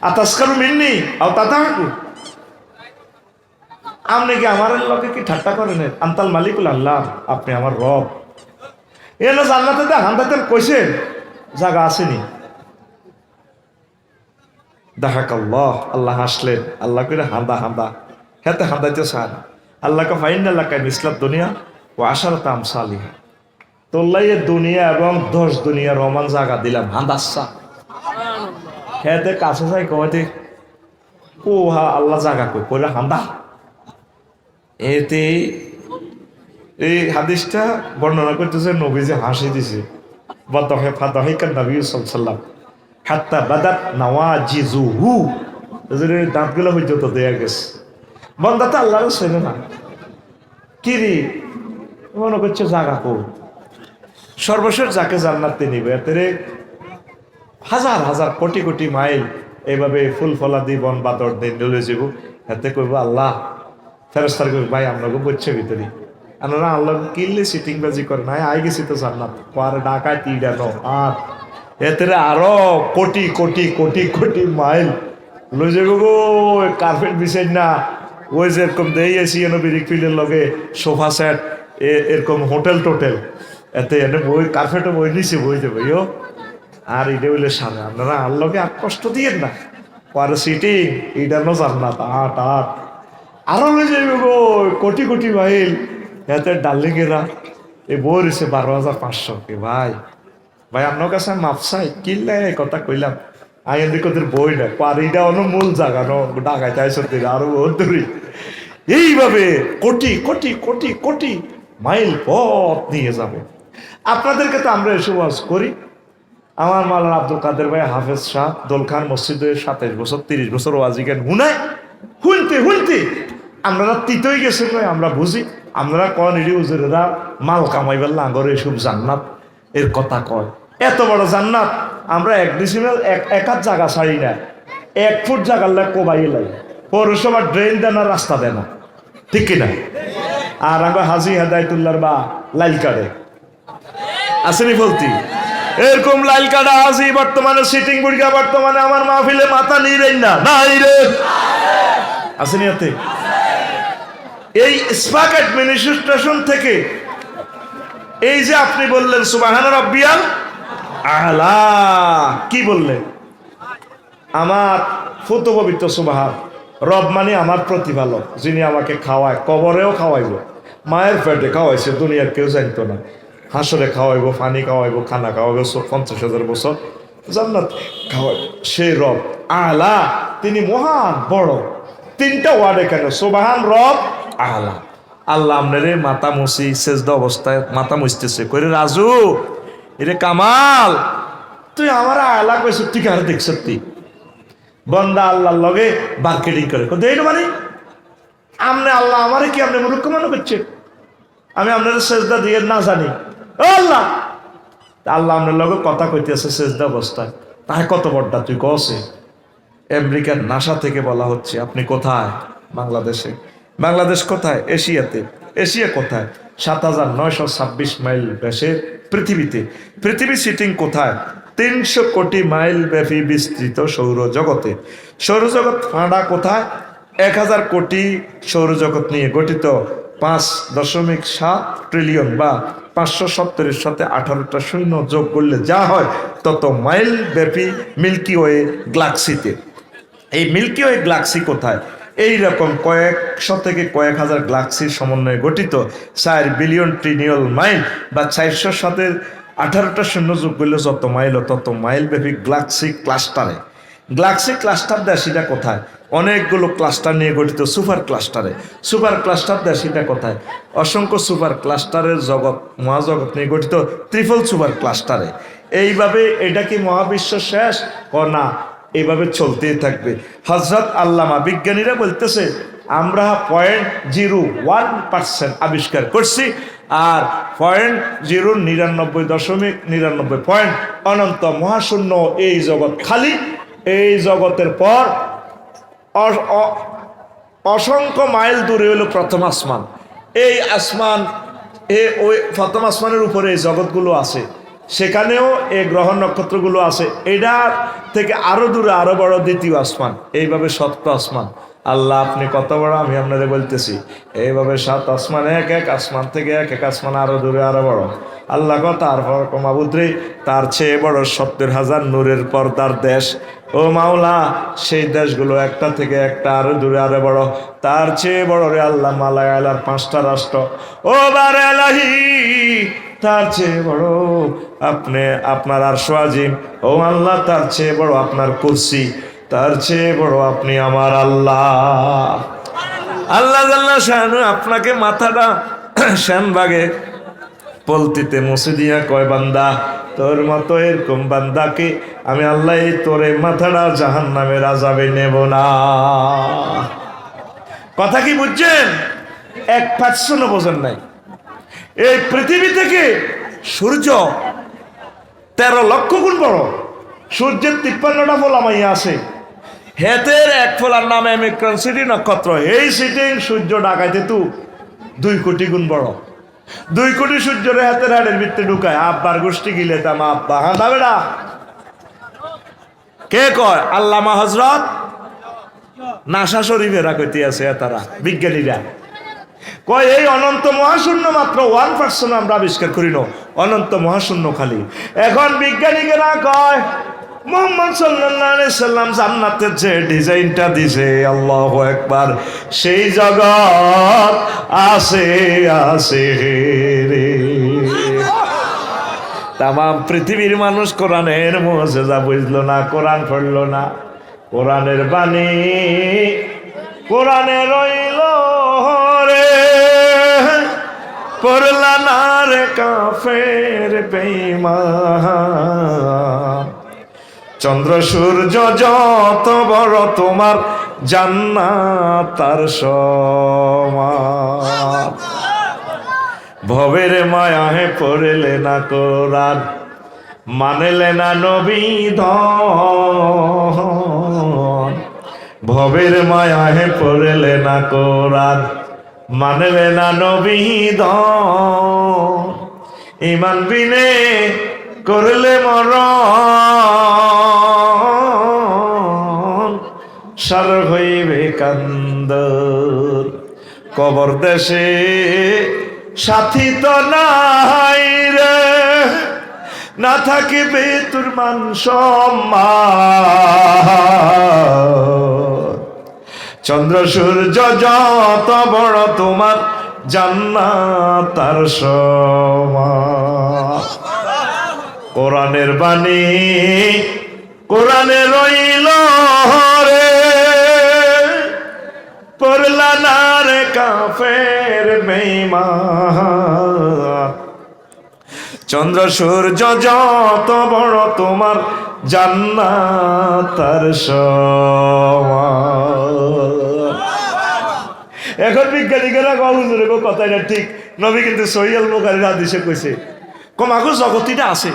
আতাসকারু মিন্নি আও তাতাহাকু, আপনি কি আমার লোকে কি ঠাট্টা করেন? আন্তাল মালিকুল আল্লাহ, আপনি আমার রব। এলো জান্নাতে হান্দাতে কইছেন জায়গা আসেনি। দেখাক আল্লাহ, আল্লাহ হাসলেন, আল্লাহ করে হান্দা হান্দা, হেতে হান্দাইতে চান। আল্লাহকে ফাইন আল্লাহ কাইম ইসলাম দুনিয়া ও আশারত আমসালিহা, তোল্লাইয়ে দুনিয়া এবং 10 দুনিয়া রমান জায়গা দিলাম হান্দাচ্ছা। হেতে কাছে যাই কয়তে ও হা আল্লাহ জায়গা কই কইলে হান্দা। এতে এই হাদিসটা বর্ণনা করতেছে নবীজি হাসি দিছে, বাদহে ফাদাহিকান নবী সাল্লাল্লাহু আলাইহি ওয়াসাল্লাম হাত্তা বাদাত নাওয়াজিজুহু, এজরে দাঁতগুলো পর্যন্ত দেয়া গেছে। বন্দাতে আল্লাহর চেনে না, কি রে মনে করছে জায়গা কো, সর্বশেষ যাকে জান্নাতে নিবে এতে হাজার হাজার কোটি কোটি মাইল এইভাবে ফুল ফলা দি বন বাদর দিন ডলে যাব। এতে কইব আল্লাহ, ফেরেশতার কইব ভাই আপনাকে বলছে ভিতরে আপনারা আল্লাহ কিনলে সিটিং বাজি করে নাই, আই গেছি তো জান্নাত পরে ঢাকায় তিড়ানো। আর এতে আরো কোটি কোটি কোটি কোটি মাইল লই যাব গো। কার্পেট বিছাই না, ওই যে এরকম দেই এসি বিরিক ফিলের লগে সোফা সেট এরকম হোটেল টোটেল, এতে এনে বই কার্পেটও বই নিচে বই যাবে ইয়ো। আর এটা হইলে সামনে আপনারা আল্লাহকে আর কষ্ট দিয়েন না, পরে সিটিং ইডানো জান্নাত আট আট আরো লই যাইব গো কোটি কোটি মাইল। এতে ডার্লিংয়েরা এই বই রয়েছে 12,500। কি ভাই ভাই আপনার কাছে মাপ চাই কিনলে এই কথা কইলাম আইন দিকদের বই না পারিটা অন্য মূল জায়গা ন ঢাকায় তাই সত্যি আরো বহুত দূরে। এইভাবে কোটি কোটি কোটি কোটি মাইল পথ নিয়ে যাবে। আপনাদেরকে তো আমরা এসে ওয়াজ করি। আমার মাওলানা আব্দুল কাদের ভাই হাফেজ শাহ দোলখান মসজিদে 27 বছর 30 বছর ওয়াজি জ্ঞান হুনায় হুনতে হুনতে আমরা তিতই গেছে কয় আমরা বুঝি। আমরা কন ইডি উজুরেরা মাল কামাইবার লাঙ্গরে এসব জান্নাত এর কথা কয়। এত বড় জান্নাত আমরা 1 ডিসিমেল এক হাত জায়গা ছাড়ি না, 1 ফুট জায়গার লাগে কোবাই লাগে। পৌরসভার ড্রেন দেয় না, রাস্তা দেয় না, ঠিক কিনা? আর আমরা হাজি হেদায়তুল্লাহর বা লাইল কাটে আসেনি বলতি এরকম লাইল কাটা হাজি বর্তমানে সিটিং বুড়িয়া বর্তমানে আমার মাহফিলে মাথা নিয়ে রেন না নাই রে আসেনি হাতে। এই স্পাক অ্যাডমিনিস্ট্রেশন থেকে এই যে আপনি বললেন সুবহান রাব্বিয়াল আলা, কি বললেন? আমার ফুত পবিত্র সুবহান রব মানে আমার প্রতিপালক, যিনি আমাকে খাওয়ায়, কবরেও খাওয়াইব, মায়ের পেটে খাওয়াইছে, দুনিয়ার কেউ জানতো না, হাসরে খাওয়াইব, পানি খাওয়াইব, খানা খাওয়াইব, 50,000 বছর জান্নাত খাওয়াইব। সেই রব আলা, তিনি মহান বড়। 3টা ওয়ার্ড এখানে, সুবহান রব আলা। আল্লাহ আপনারে মাথা মুছি সেজদা অবস্থায় মাথা মুছতেছে, কইরে রাজু এরে কামাল তুই আমার আলা কইছ, তুই কার দেখ সত্যি বন্দা আল্লাহর লগে মার্কেটিং করে দেই মানে আমনে আল্লাহ আমারে কি আপনি মূর্খ মনে করছে? আমি আপনার সেজদা দিয়ে না জানি আল্লাহ, আল্লাহ আপনার লগে কথা কইতেছে সেজদা অবস্থায়। তাই কত বড়টা তুই কসে? আমেরিকার নাসা থেকে বলা হচ্ছে আপনি কোথায়? বাংলাদেশে। বাংলাদেশ কোথায়? এশিয়াতে। এশিয়া কোথায়? 7,926 মাইল ব্যাসের পৃথিবীতে। পৃথিবী সিটিং কোথায়? 300 কোটি মাইল ব্যাপী বিস্তৃত সৌরজগতে। সৌরজগৎ ফাঁড়া কোথায়? 1000 কোটি সৌরজগৎ নিয়ে গঠিত, 5.7 ট্রিলিয়ন বা 570-এর সাথে 18টা শূন্য যোগ করলে যা হয় তত মাইল ব্যাপী মিল্কি ওয়ে গ্যালাক্সিতে। এই মিল্কি ওয়ে গ্যালাক্সি কোথায়? এই রকম কয়েকশো থেকে কয়েক হাজার গ্যালাক্সির সমন্বয়ে গঠিত 4 বিলিয়ন ট্রিলিয়ন মাইল বা 400-র সাথে 18টা শূন্য যোগ করলে যত মাইল তত মাইল ব্যাপী গ্যালাক্সি ক্লাস্টারে। গ্যালাক্সি ক্লাস্টার দেশিটা কোথায়? অনেকগুলো ক্লাস্টার নিয়ে গঠিত সুপার ক্লাস্টারে। সুপার ক্লাস্টার দেশিটা কোথায়? অসংখ্য সুপার ক্লাস্টারের জগৎ, মহাজগৎ নিয়ে গঠিত ট্রিপল সুপার ক্লাস্টারে। এইভাবে এটা কি মহাবিশ্ব শেষ? না, এইভাবে চলতেই থাকবে। হযরত আল্লামা বিজ্ঞানীরা বলতেছে আমরা 0.01% আবিষ্কার করছি, আর 0.9999 পয়েন্ট অনন্ত মহাশূন্য এই জগৎ খালি। এই জগতের পর অসংখ্য মাইল দূরে হলো প্রথম আসমান। এই আসমান, ওই প্রথম আসমানের উপরে এই জগৎগুলো আছে, সেখানেও এই গ্রহ নক্ষত্রগুলো আছে। এটার থেকে আরো দূরে আরো বড় দ্বিতীয় আসমান, এইভাবে 7 আসমান। আল্লাহ আপনি কত বড় আমি আপনাদের বলতেছি। এইভাবে 7 আসমান, এক এক আসমান থেকে এক এক আসমান আরো দূরে আরো বড়। আল্লাহ তারপর মাবুদ্রে তার চেয়ে বড় 70,000 নূরের পর্দার দেশ। ও মাওলা, সেই দেশগুলো একটা থেকে একটা আরো দূরে আরো বড়। তার চেয়ে বড় রে আল্লাহ মালায়ালার 5টা রাষ্ট্র। ও বারে এলাহি, তার চেয়ে বড় আপনি আপনার আরশ আজিম। ও আল্লাহ, তার চেয়ে বড় আপনার কুরসি। তার চেয়ে বড় আপনি আমার আল্লাহ। আল্লাহ আল্লাহ শানু আপনাকে মাথাটা শ্যানবাগে পলতিতে মুছে দিয়া কয় বান্দা, তোর মতো এরকম বান্দাকে আমি আল্লাহ তোরে মাথাটা জাহান্নামের আযাবে নেব না। কথা কি বুঝছেন? 1% বোঝেন নাই। এই পৃথিবী থেকে সূর্য 13 লক্ষ গুণ বড়। সূর্যের 53টা ফোলামাইয়া আছে। হেতের এক ফোলার নাম অমিক্রন সিটি নক্ষত্র। এই সিটি সূর্য ডাকাইতে তু 2 কোটি গুণ বড়। 2 কোটি সূর্যের হাতের হাড়ের ভিতরে ঢুকায়। আব্বার গোষ্ঠী গিলে তাম আব্বা হাঁদা বেড়া। কে কয়? আল্লামা হযরত নাসা শরীফেরা কইতে আছে তারা বিজ্ঞানীরা কয় এই অনন্ত মহাশূন্য মাত্র 1% আমরা আবিষ্কার করি না। অনন্ত মহাশূন্য খালি। এখন বিজ্ঞানীরা কয় মুহাম্মদ সাল্লাল্লাহু আলাইহি সাল্লাম জান্নাতের যে ডিজাইনটা দিছে, আল্লাহু আকবার, সেই জগৎ আছে আছে রে। তাম পৃথিবীর মানুষ কোরআনের মুজিজা বুঝলো না, কোরআন পড়লো না। কোরআনের বাণী কোরআনে রইল রে, পড়লা না রে কাফের বেঈমান। চন্দ্র সূর্য যত বড় তোমার জান্নাত তার সমান। ভবের মায়াহে পড়লে না কোরআন, মানলে না নবী ধন। ভবের মায়াহে পড়লে না কোরআন, মানলে না নবী ধন। ঈমান বিনে করলে মরণ, সার হইবে কান্দর। কবর দেশে সাথী তো নাই রে, না থাকিবে তোর মান সম্মান। চন্দ্র সূর্য যত বড় তোমার জান্নাত তার সমান। কোরআনের বাণী কোরআনে রইল রে, পড়লা না রে কাফের বেঈমান। চন্দ্র সূর্য যত বড় তোমার জান্নাত তার সমান। এখন বিজ্ঞানীরা হুজুরে কথাটা ঠিক, নবী কিন্তু সহিহ বুখারীর হাদিসে কইছে কমাগো জগতিটা আছে।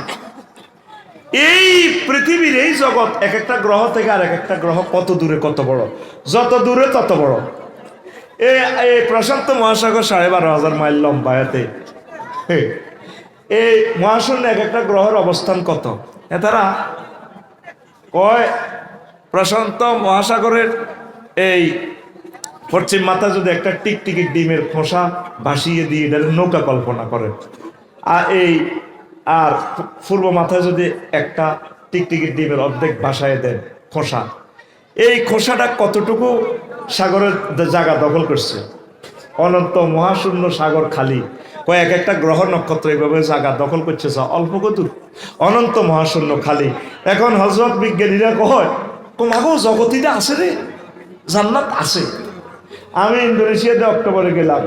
এই পৃথিবীর এই জগৎ এক একটা গ্রহ থেকে আর এক একটা গ্রহ কত দূরে কত বড়, যত দূরে তত বড়। এই প্রশান্ত মহাসাগর 12,500 মাইল লম্বা। এতে এই মহাশূন্য এক একটা গ্রহের অবস্থান কত? তারা কয় প্রশান্ত মহাসাগরের এই পশ্চিম মাথায় যদি একটা টিকটিকি ডিমের খোসা ভাসিয়ে দিয়ে এটা নৌকা কল্পনা করেন, আর পূর্ব মাথায় যদি একটা টিকটিকি ডিমের অর্ধেক ভাসায় দেন খোসা, এই খোসাটা কতটুকু সাগরের জায়গা দখল করছে। অনন্ত মহাশূন্য সাগর খালি, কয়েক একটা গ্রহ নক্ষত্র এইভাবে জায়গা দখল করছে, অল্প কদূর অনন্ত মহাশূন্য খালি। এখন হযরত বিজ্ঞানীরা কয় তোমাগো জগতিটা আছে রে, জান্নাত আছে। আমি ইন্দোনেশিয়াতে অক্টোবরে গেলাম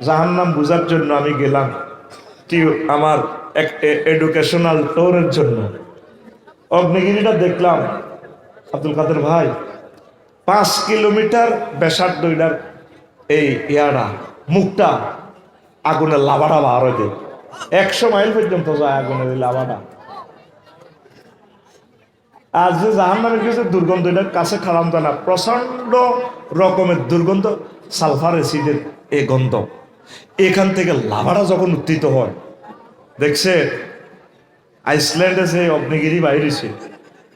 জাহান্নাম বুঝার জন্য, আমি গেলাম আমার এডুকেশনাল ট্যুরের জন্য। অগ্নিগিরিটা দেখলাম আব্দুল কাদের ভাই, 5 কিলোমিটার ব্যাসার্ধ এটার এই ইয়ারা মুখটা আগুনের লাভাটা বার হয়ে দেয়, 100 মাইল পর্যন্ত যায় আগুনের এই লাভাটা। আর যে জাহান্নামের কিছু দুর্গন্ধ, এটার কাছে খারাপ না, প্রচন্ড রকমের দুর্গন্ধ, সালফার অ্যাসিডের এই গন্ধ। এখান থেকে লাভাটা যখন উত্থিত হয়, দেখছে আইসল্যান্ডে যে অগ্নিগিরি বাইরেছে,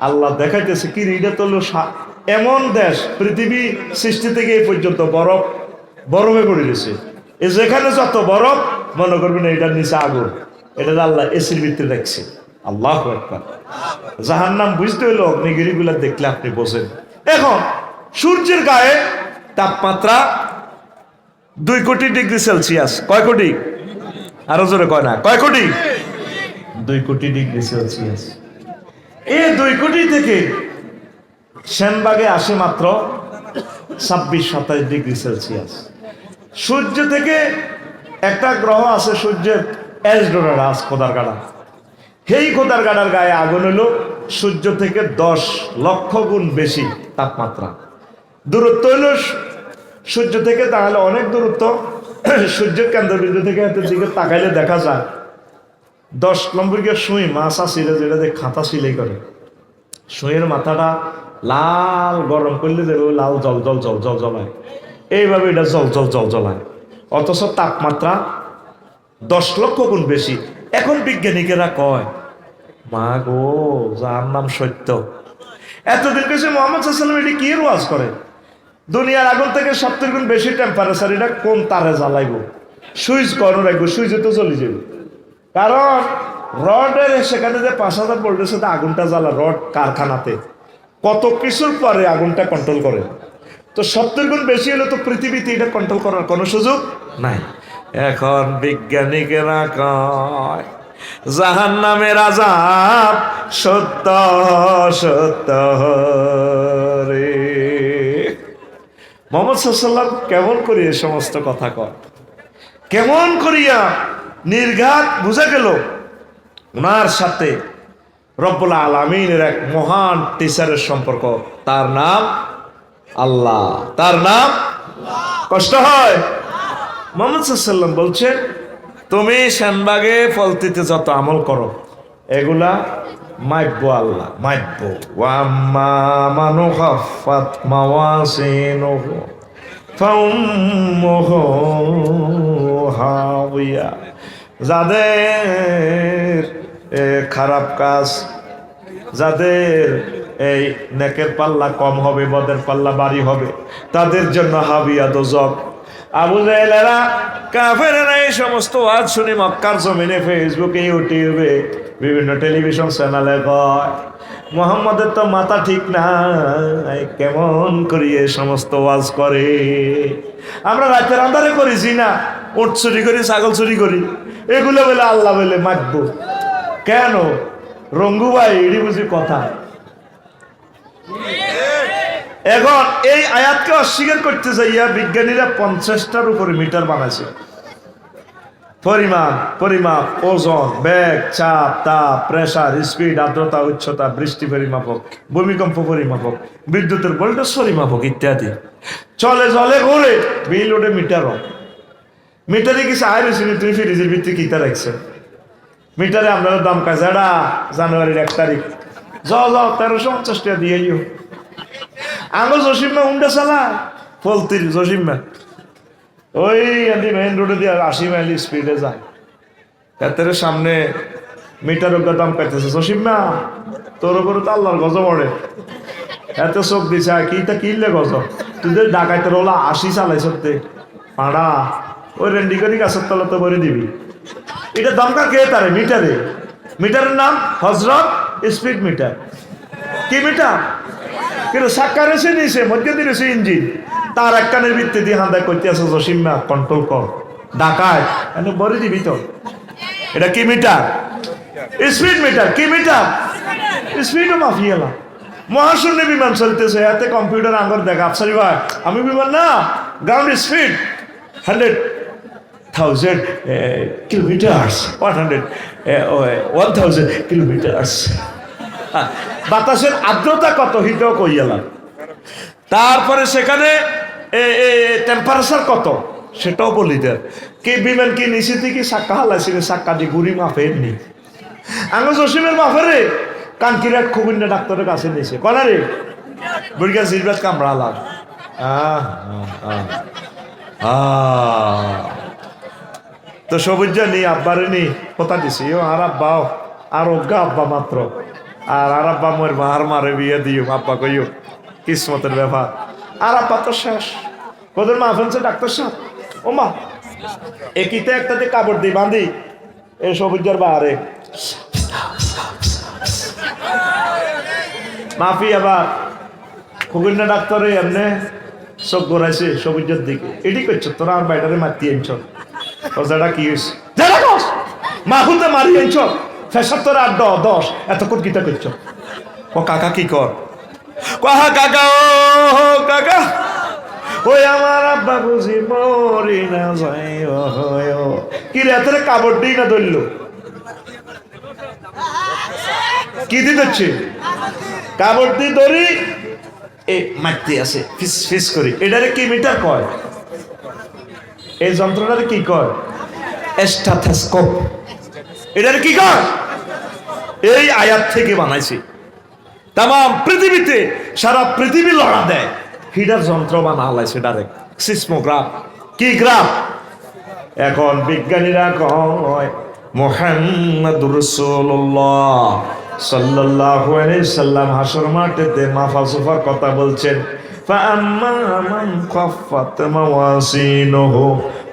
আল্লাহ দেখাইতেছে কি এটা তো এমন দেশ পৃথিবী সৃষ্টি থেকে এই পর্যন্ত বরফে পড়ে গেছে। যেখানে যত বরফ মনে করবেন এটার নিচে আগুন, এটা আল্লাহ এসির ভিতরে দেখছে। আল্লাহু আকবার। জাহান্নাম বুঝতে হইলো অগ্নিগিরি গুলা দেখলে আপনি বোঝেন। এখন সূর্যের গায়ে তাপমাত্রা 2 কোটি ডিগ্রি সেলসিয়াস। কয় কোটি? আরো জোরে কয় না, কয় কোটি? 2 কোটি ডিগ্রি সেলসিয়াস। এই 2 কোটি থেকে সেনবাগে আসে মাত্র 26-27 ডিগ্রি সেলসিয়াস। সূর্য থেকে একটা গ্রহ আছে সূর্যের এসডোরাস খোদার গাড়া, সেই খোদার গাড়ার গায়ে আগুন হলো সূর্য থেকে 10 লক্ষ গুণ বেশি তাপমাত্রা। দূরত্ব হলো সূর্য থেকে তাহলে অনেক দূরত্ব। সূর্যের কেন্দ্রবিন্দু থেকে হাতের দিকে তাকাইলে দেখা যায় 10 নম্বর সুই মাছ আসিলে যেটা যে খাতা সিলাই করে, সুইয়ের মাথাটা লাল গরম করলে যে লাল জল জল জল জল জ্বলায়, এইভাবে এটা জল জল জল জ্বলায়, অথচ তাপমাত্রা 10 লক্ষ গুণ বেশি। এখন বিজ্ঞানীকেরা কয় মা গো যার নাম সত্য। এতদিন কেছে মোহাম্মদ সাল্লাল্লাহু আলাইহি ওয়াসাল্লাম এটি কি ওয়াজ করে, দুনিয়ার আগুন থেকে 70 গুণ বেশি টেম্পারেচার, এটা কোন তারে জ্বালাইব, সুইচ কর্ণ রাখবো, সুইচে তো চলে যাবে। কারণ রডের সেখানে যে 5000 ভোল্টের সাথে আগুনটা জ্বালা, রড কারখানাতে কত কিছুর পরে আগুনটা কন্ট্রোল করে। তো 70 গুণ বেশি হলে তো পৃথিবীতে এটা কন্ট্রোল করার কোনো সুযোগ নাই। এখন বিজ্ঞানীকেরা কয় জাহান্নামের আযাব সত্য সত্য রে। মুহাম্মদ সাল্লাল্লাহু আলাইহি ওয়াসাল্লাম কেমন করিয়া সমস্ত কথা কয়, কেমন করিয়া নির্ঘাত বুঝা গেল ওনার সাথে রব্বুল আলামিনের এক মহান টিচারের সম্পর্ক, তার নাম আল্লাহ, তার নাম কষ্ট হয়। মুহাম্মদ সাল্লাল্লাহু আলাইহি ওয়াসাল্লাম বলছেন তুমি শানবাগে ফলতিতে যত আমল করো এগুলা মাইব্য আল্লাহ, মাইব্য। ওয়াম্মা মানু খাফাত মাওয়াজিনুহু ফাউম্মুহু হাওিয়া, যাদের খারাপ কাজ, যাদের এই নেকের পাল্লা কম হবে, বদের পাল্লা ভারী হবে, তাদের জন্য হাবিয়া দোজক। আবু জাহেলেরা কাফেরেরা এই সমস্ত ওয়াজ শুনি মক্কার জমিনে ফেসবুকে ইউটিউবে বিভিন্ন টেলিভিশন চ্যানেলে কয় মুহাম্মাদের তো মাথা ঠিক নাই, কেমন করি এই সমস্ত ওয়াজ করে। আমরা রাতের আন্ধারে করেছি না, উট চুরি করি, ছাগল চুরি করি, এগুলো বলে আল্লাহ বলে মাখবো কেন? রঙ্গু ভাই এডি বুঝি কথা। এখন এই আয়াতকে অস্বীকার করতে যাইয়া বিজ্ঞানীরা 50টার উপরে মিটার বানাইছে। পরিমাপ, ওজন, বেগ, চাপ, তাপ, প্রেসার, স্পিড, আর্দ্রতা, উচ্চতা, বৃষ্টি পরিমাপক, ভূমিকম্প পরিমাপক, বিদ্যুতের ভোল্টেজ পরিমাপক ইত্যাদি। চলে জলে ঘুরে বিল ওঠে মিটারও। মিটারে কিছু আয় রয়েছে, তুমি ফ্রিজের ভিত্তি কিতা রাখছে মিটারে আপনার দাম কাছে এটা জানুয়ারির 1 তারিখ যাও 1350 টাকা দিয়ে আঙো জসিম্মা উন্ডা চালা ফলতির জসিম্মা ওই মেইন রোডে দিয়ে 80 মাইল স্পিডে যায়, তাদের সামনে মিটার দাম পাইতেছে। জসিম্মা তোর উপরে তো আল্লাহর গজব পড়ে, এত চোখ দিছে কি তা কিনলে গছ তুই ডাকাইতের ওলা 80 চালাইছ পাড়া ওই রেন্ডি করি গাছের তলা তো ভরে দিবি। এটা দমকা কে তারে মিটারে, মিটারের নাম হজরত স্পিড মিটার। কি মিটার? কিন্তু সাক্কা রয়েছে নিয়েছে মধ্যে দিয়েছে ইঞ্জিন, তার এক কানের ভিত্তি দিয়ে হান্দায় করতে আছে জসিমা কন্ট্রোল কর ডাকায় এনে ভরে দিবি তো। এটা কি মিটার? Speed metre. কি মিটার? স্পিডও মাফিয়ালা। মহাশূন্য বিমান চলতেছে, এতে কম্পিউটার আঙ্গর দেখা আফসারি ভাই আমি বিমান না, গ্রাউন্ড স্পিড 100,000 কিলোমিটার্স, 100,000 কিলোমিটার্স। বাতাসের আর্দ্রতা কত হিটেও কইয়ালাম। তারপরে সেখানে টেম্পারেচার কত সেটাও বলি দেয়। কি বিমান কি নিচে থেকে সাক্কা হালাইছিল, সাক্কা দিয়ে গুড়ি মাফের নি আঙ্গ জসিমের মাফেরে কানকিরাট খুবিন্দা ডাক্তারের কাছে নিয়েছে কনা রে বুড়িয়া জিরবাত কামড়ালাম। তো সবুজ নি আব্বারে নি কথা দিছি ও আর আব্বাও আর অজ্ঞা আব্বা মাত্র আর আব্বা মোর মার মারে বিয়ে দিও আব্বা কইও কিসমতের ব্যাপার। আর আব্বা তো শেষ ওদের মা ফেলছে ডাক্তার সাহেব ও মা একিতে একটাতে কাপড় দিই বাঁধি এ সবুজের বাহারে মাফি। আবার খুবিনা ডাক্তারে এমনি চোখ ঘোরাইছে সবুজের দিকে, এটি করছো তোরা আর বাইটারে মাতি আনছ ওটা কি হয়েছে মাহুতে মারি আনছ ফেসার তোরা 8-10 এতক্ষণ কিতা করছ। ও কাকা কি কর কাহা কাকা ও কাকা ওই আমার আব্বা বুঝি মরি না যাই কি রে এত কাপড় দিই না ধরল কি দিচ্ছে কাপড় দিয়ে ধরি এ মারতে আছে ফিস ফিস করি। এটারে কি মিটার কয়? এই যন্ত্রটারে কি কয়? স্টেথোস্কোপ। এটারে কি কয়? এই আয়াত থেকে বানাইছি। তাম পৃথিবীতে সারা পৃথিবী লড়া দেয় হিটার যন্ত্র বানা হলাইছে ডাইরেক্ট সিসমোগ্রাফ। কি গ্রাফ? এখন বিজ্ঞানীরা কয় মুহাম্মাদুর রাসূলুল্লাহ সাল্লাল্লাহু আলাইহি সাল্লাম হাসর মাঠেতে মাফাসুফার কথা বলছেন। ফাআম্মা মান খাফফাত মাওয়াজিনুহু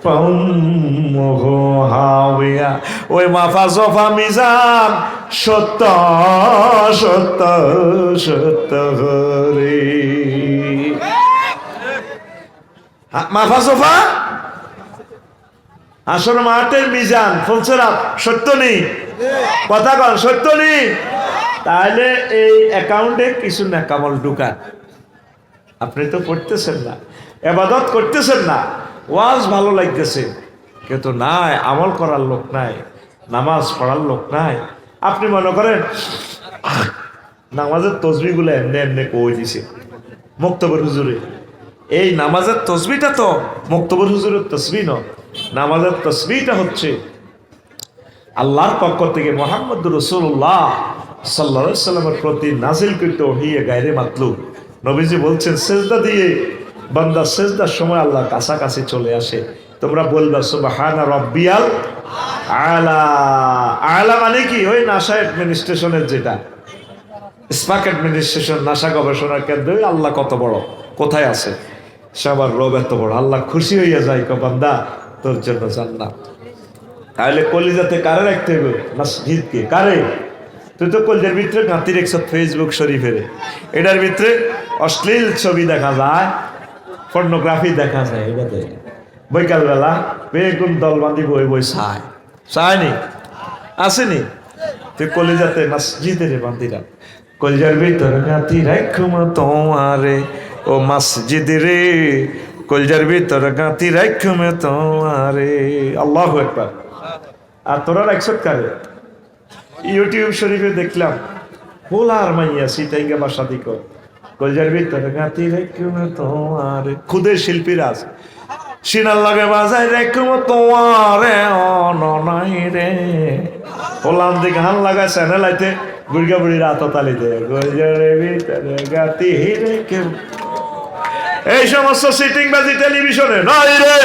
ফাউম্মুহু হাওিয়া। ওই মাফাসুফা মিজান সত্য সত্য সত্য রে মাফাসুফা আসর মাঠের মিজান ফুলসরাত সত্য নেই কথা কন সত্য নেই। তাহলে এই অ্যাকাউন্টে কিছু নাকামল ঢুকান। আপনি তো পড়তেছেন না, ইবাদত করতেছেন না, ওয়াজ ভালো লাগতেছে কিন্তু নাই আমল করার লোক নাই, নামাজ পড়ার লোক নাই। আপনি মনে করেন নামাজের তসবিগুলো এমনি এমনি কই দিছে মুক্তবর হুজুরে। এই নামাজের তসবিটা তো মুক্তবর হুজুরের তসবি নয়, নামাজের তসবিটা হচ্ছে আল্লাহর পক্ষ থেকে মুহাম্মদুর রাসূলুল্লাহ সাল্লাল্লাহু আলাইহি সাল্লামের প্রতি নাযিলকৃত ওহী গায়রে মাতলুব। নবীজি বলছেন সেজদা দিয়ে বান্দা সেজদার সময় আল্লাহর কাছাকাছি চলে আসে। তোমরা বলবা সুবহানা রাব্বিয়াল আলা। আলা মানে কি? ওই নাসা অ্যাডমিনিস্ট্রেশনের যেটা স্পাক অ্যাডমিনিস্ট্রেশন নাসা গবেষণা কেন্দ্র, আল্লাহ কত বড় কোথায় আছে সবার রব এত বড়। আল্লাহ খুশি হইয়া যায় ক বান্দা তোর জন্য জান্নাত। তাহলে কলিজাতে কারে রাখতে হবে? মসজিদকে। কারে? তুই তো কলিজার ভিতরে গাঁতি রেখছ ফেসবুক শরীফের, এটার ভিতরে অশ্লীল ছবি দেখা যায়, পর্নোগ্রাফি দেখা যায়। এটাতে বৈকালবেলা বেগুন দল বাঁধি বই বই চায় চায়নি আসেনি। তুই কলিজাতে মসজিদের বান্দিরা কলিজার ভিতরে গাঁতি রাখুম তোমারে ও মসজিদ রে, কলজার ভিতর গাঁতি রাখুম তোমারে। আল্লাহু আকবার। আর তোরা রাখছত কারে? ইউটিউব শরীফে দেখলাম হোলার মাইয়া সিটাইঙ্গা বাসা দিক কলজার ভিতর গাঁতি রাখুম তোমারে। খুদের শিল্পীরা আছে সিনার লাগে বাজায় রাখুম তোমারে অননাই রে। হোলাম দিকে হান লাগায় চ্যানেল আইতে বুড়িয়া বুড়িরা আততালি দে কলজারের ভিতরে গাঁতি রেখে। এই সমস্ত সিটিং বাজি টেলিভিশনে নয় রে।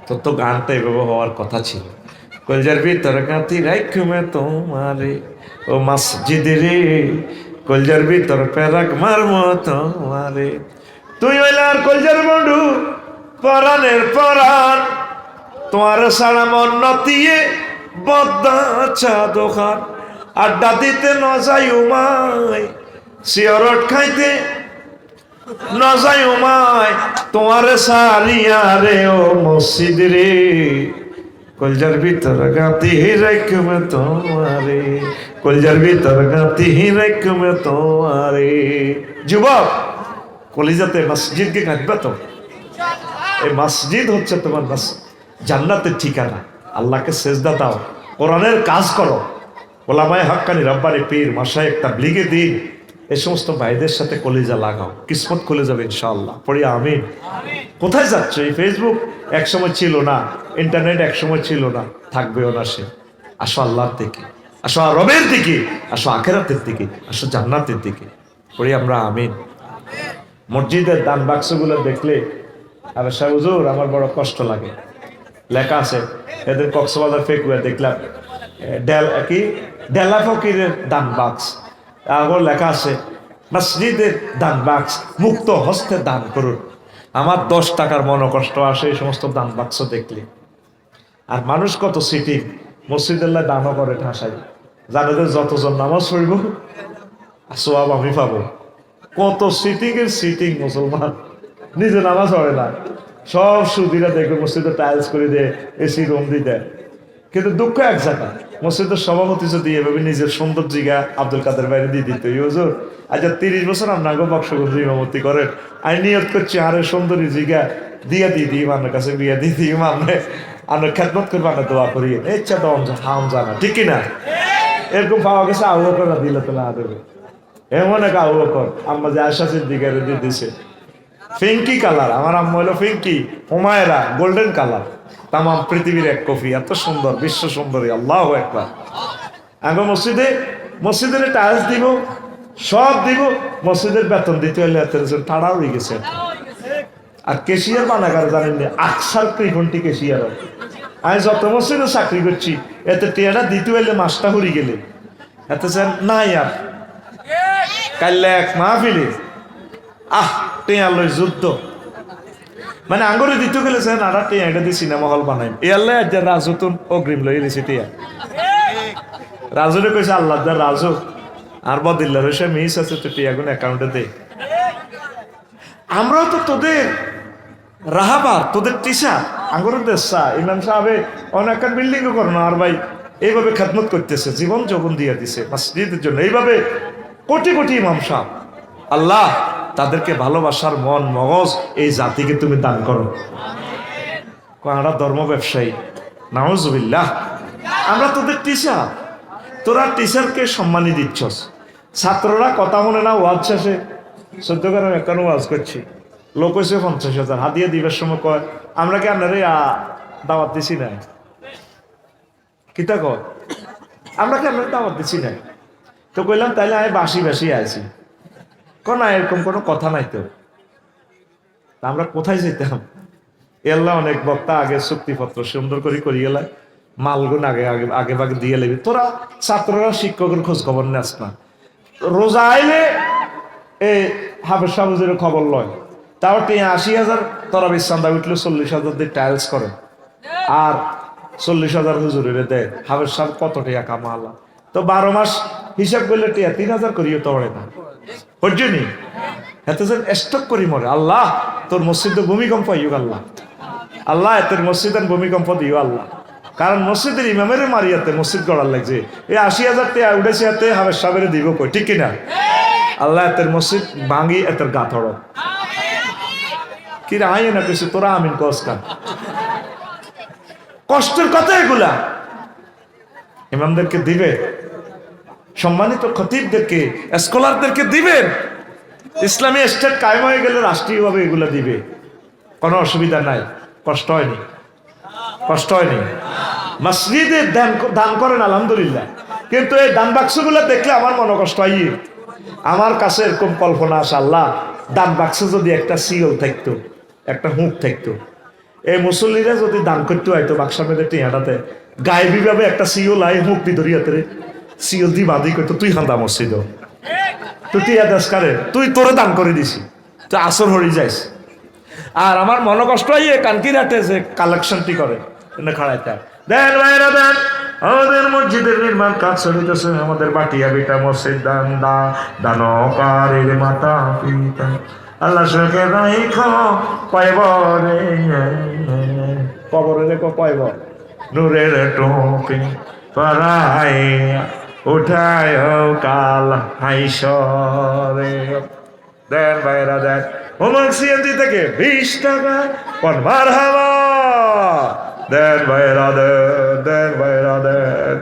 তোর তো গানটা এভাবে হওয়ার কথা ছিল। কলজার ভিতরে গাঁতি রাখুমে তোমারে ও মসজিদ রে, কলজার ভিতর পেরাক মার মতো মারে, তুই হইলার কলজার বন্ধু পরাণের পরাণ, তোমার সারা মন নতিয়ে বদ্দা চা দোকান, আড্ডা দিতে ন যাই উমায়, সিগারেট খাইতে ন যাই উমায়, তোমার সারিয়া রে ও মসজিদ রে, কলজার ভিতর গাতি রাখবে তোমারে, কলজার ভিতর গাতি রাখবে তোমারে। যুবক, কলিজাতে মসজিদকে গাঁথবে তো। এই মসজিদ হচ্ছে তোমার জান্নাতের ঠিকানা। আল্লাহকে সেজদা দাও, কোরআনের কাজ করো, ওলামায়ে হাক্কানি রব্বানি পীর মাশায়েখ তাবলীগে দিন, এই সমস্ত ভাইদের সাথে কলিজা লাগাও, কিসমত খুলে যাবে ইনশাআল্লাহ। পড়ি আমিন। কোথায় যাচ্ছ? এই ফেসবুক একসময় ছিল না, ইন্টারনেট একসময় ছিল না, থাকবেও না সে। আসো আল্লাহর দিকে, আসো রবের দিকে, আসো আখিরাতের দিকে, আসো জান্নাতের দিকে। পড়ি আমরা আমিন। মসজিদের দান বাক্সগুলো দেখলে আরে শাহ হুজুর আমার বড় কষ্ট লাগে। লেখা আছে, এদের কক্সবাজার ফেকুয়া দেখলাম ডেলা ফকিরের দান বাক্স, আবার লেখা আছে মসজিদের দান বাক্স মুক্ত হস্তে দান করুন। আমার 10 টাকার মনোকষ্ট আসে এই সমস্ত দান বাক্স দেখলে। আর মানুষ কত সিটিং, মসজিদুল্লাহ দানও করে ঠাসাই, জানে যে যতজন নামাজ পড়ব সোয়াব আমি পাবো। কত সিটিং এর সিটিং, মুসলমান নিজে নামাজ পড়ে না, সব সুদিরা দেখবে মসজিদে টাইলস করে দেয়, এসি রুম দিয়ে দেয়। কিন্তু দুঃখ এক জায়গা, মসজিদের সভাপতি যদি এভাবে নিজের সুন্দর জিগা আব্দুল কাদের বাইরে দিয়ে দিত, হুজুর আচ্ছা 30 বছর আপনার বক্সগঞ্জ ইমামতি করেন, আমি নিয়ত করছি আরে সুন্দরী জিগা দিয়ে দিই ইমামের কাছে, বিয়ে দিয়ে দিই ইমামে আমরা খেদমত করবো, আমরা দোয়া করি, ইচ্ছা তো হাম জানা, ঠিক কিনা? এরকম পাওয়া গেছে, আবু বকর দিল তো না দেবে, এমন এক আবু বকর আম্মা যে আয়সা সিদ্দিকারে দিয়ে দিছে ফিঙ্কি কালার, আমার আম্মা হলো ফিঙ্কি, হুমায়রা গোল্ডেন কালার, তাম পৃথিবীর এক কফি, এত সুন্দর, বিশ্ব সুন্দরী, আল্লাহু আকবার। আগে মসজিদের টাইলস দিব, সব দিব, মসজিদের বেতন দিতে হলে ঠাড়া উড়ে গেছে। আর কেশিয়ার বানাগার জানেন না, আকসার ত্রিঘন্টি কেশিয়ার। আমি যত মসজিদে চাকরি করছি, এতে টিয়াটা দিতে হলে মাসটা হরি গেলে এতে নাই আর কাল্লা এক মাহফিলে টেয়া লই যুদ্ধ, মানে আঙ্গুরে দিতে গেলে আর টেয়া এটা দিয়ে সিনেমা হল বানাই, এ আল্লাহ রাজুতুন অগ্রিম লই এলেছে টিয়া। রাজুরে কইছে আল্লাহ দা রাজু আর বদিল্লা রয়েছে মিস আছে তো টিয়াগুলো অ্যাকাউন্টে দে। আমরাও তো তোদের রাহাবার, তোদের টিচার, আঙ্গুরের দেশা ইমাম সাহেবে অনেক বিল্ডিং ও করো না, আর ভাই এইভাবে খেদমত করতেছে, জীবন যৌবন দিয়ে দিছে মসজিদের জন্য, এইভাবে কোটি কোটি ইমাম সাহেব। আল্লাহ তাদেরকে ভালোবাসার মন মগজ এই জাতিকে তুমি দান করো। আমরা ধর্ম ব্যবসায়ী, নাউজুবিল্লাহ, আমরা তোদের টিচার, তোরা টিচারকে সম্মানী দিচ্ছস, ছাত্ররা কথা মনে না, ওয়াজ শেষে 14 গ্রাম একান্ন ওয়াজ করছি, লোক হয়েছে 50,000, হাদিয়া দিবার সময় কয় আমরা কি আপনারে দাওয়াত দিছি না, কিতা কয় আমরা কি আপনার দাওয়াত দিছি না? তো কইলাম তাইলে আমি বাসি বাসি আছি, না এরকম কোনো কথা নাই তো। আমরা কোথায় যেতাম? এল্লা অনেক বক্তা আগে চুক্তিপত্র সুন্দর করে করি গেলা, মালগুন আগে আগে আগে ভাগে দিয়ে লেবি, তোরা ছাত্ররা শিক্ষকের খোঁজ খবর নেস না, রোজা আইলে এই হাফেজ সাহুজের খবর লয়, তাও 80,000 তোরা বিশ্রান্দা উঠলে 40,000 দিয়ে টাইলস করে, আর 40,000 হুজুরের দেয়। হাফেজ সাহেব কত টাকা কামালা, তো 12 মাস হিসাব করলে 3,000 করিও তো না হজ্জনি, এত স্টক করি মরে। আল্লাহ তোর মসজিদে ভূমিকম্প ইউগ, আল্লাহ আল্লাহ তোর মসজিদের ভূমিকম্প দিও আল্লাহ, কারণ মসজিদের ইমামের মারিয়াতে মসজিদ গড়ার লাগছে, এই 80,000 টাকা উঠেছে হাতে হাফেজ সাহেবের দিব কই, ঠিক কিনা? আল্লাহ এতের মসজিদ ভাঙি এতের গা থড় কি রাই না কিছু, তোরা আমিন কসকান, কষ্টের কথা এগুলা ইমামদেরকে দিবে, সম্মানিত খতিবদেরকে স্কলারদেরকে দিবেন। ইসলামী স্টেট কায়েম হয়ে গেলে রাষ্ট্রীয়ভাবে এগুলা দিবে, কোনো অসুবিধা নাই, কষ্ট হয়নি, কষ্ট হয়নি। মসজিদে দান করেন আলহামদুলিল্লাহ, কিন্তু এই দান বাক্সগুলো দেখলে আমার মনে কষ্ট হয়। আমার কাছে এরকম কল্পনা আসে, আল্লাহ দান বাক্সে যদি একটা সিল থাকতো, একটা হুঁক থাকতো, এই মুসল্লিরা যদি দান করতে হয়তো বাক্সা মেয়েদের টিয়াটাতে গায়েবী ভাবে একটা Seoul I hook the ধরিয়াতে Seoul দি বাঁধি করতো, তুই হান্দা মসজিদ তুই টিয়া দাস কারে তুই তোরে দান করে দিছি তুই আসর হরি যাইস আর আমার মনে কষ্ট হয় কানকিরাটে যে কালেকশনটি করে খাড়াইতে দেন ভাইরা দেন আমাদের মসজিদের নির্মাণ কাজ চলিতেছে আমাদের বাটিয়া বিটা মসজিদ দান দানকারের মাতা পিতা আল্লাহ সুখে রাইখো পাইব রে কবরে দেখো পাইব নূরের টুপি পরাই উঠায় কাল হাইসরে দেন ভাইরা দেন হোমওয়ার্ক সিএনজি থেকে 20 টাকা পরমার হাওয়া দেন ভাইরা দেন ভাইরা দেন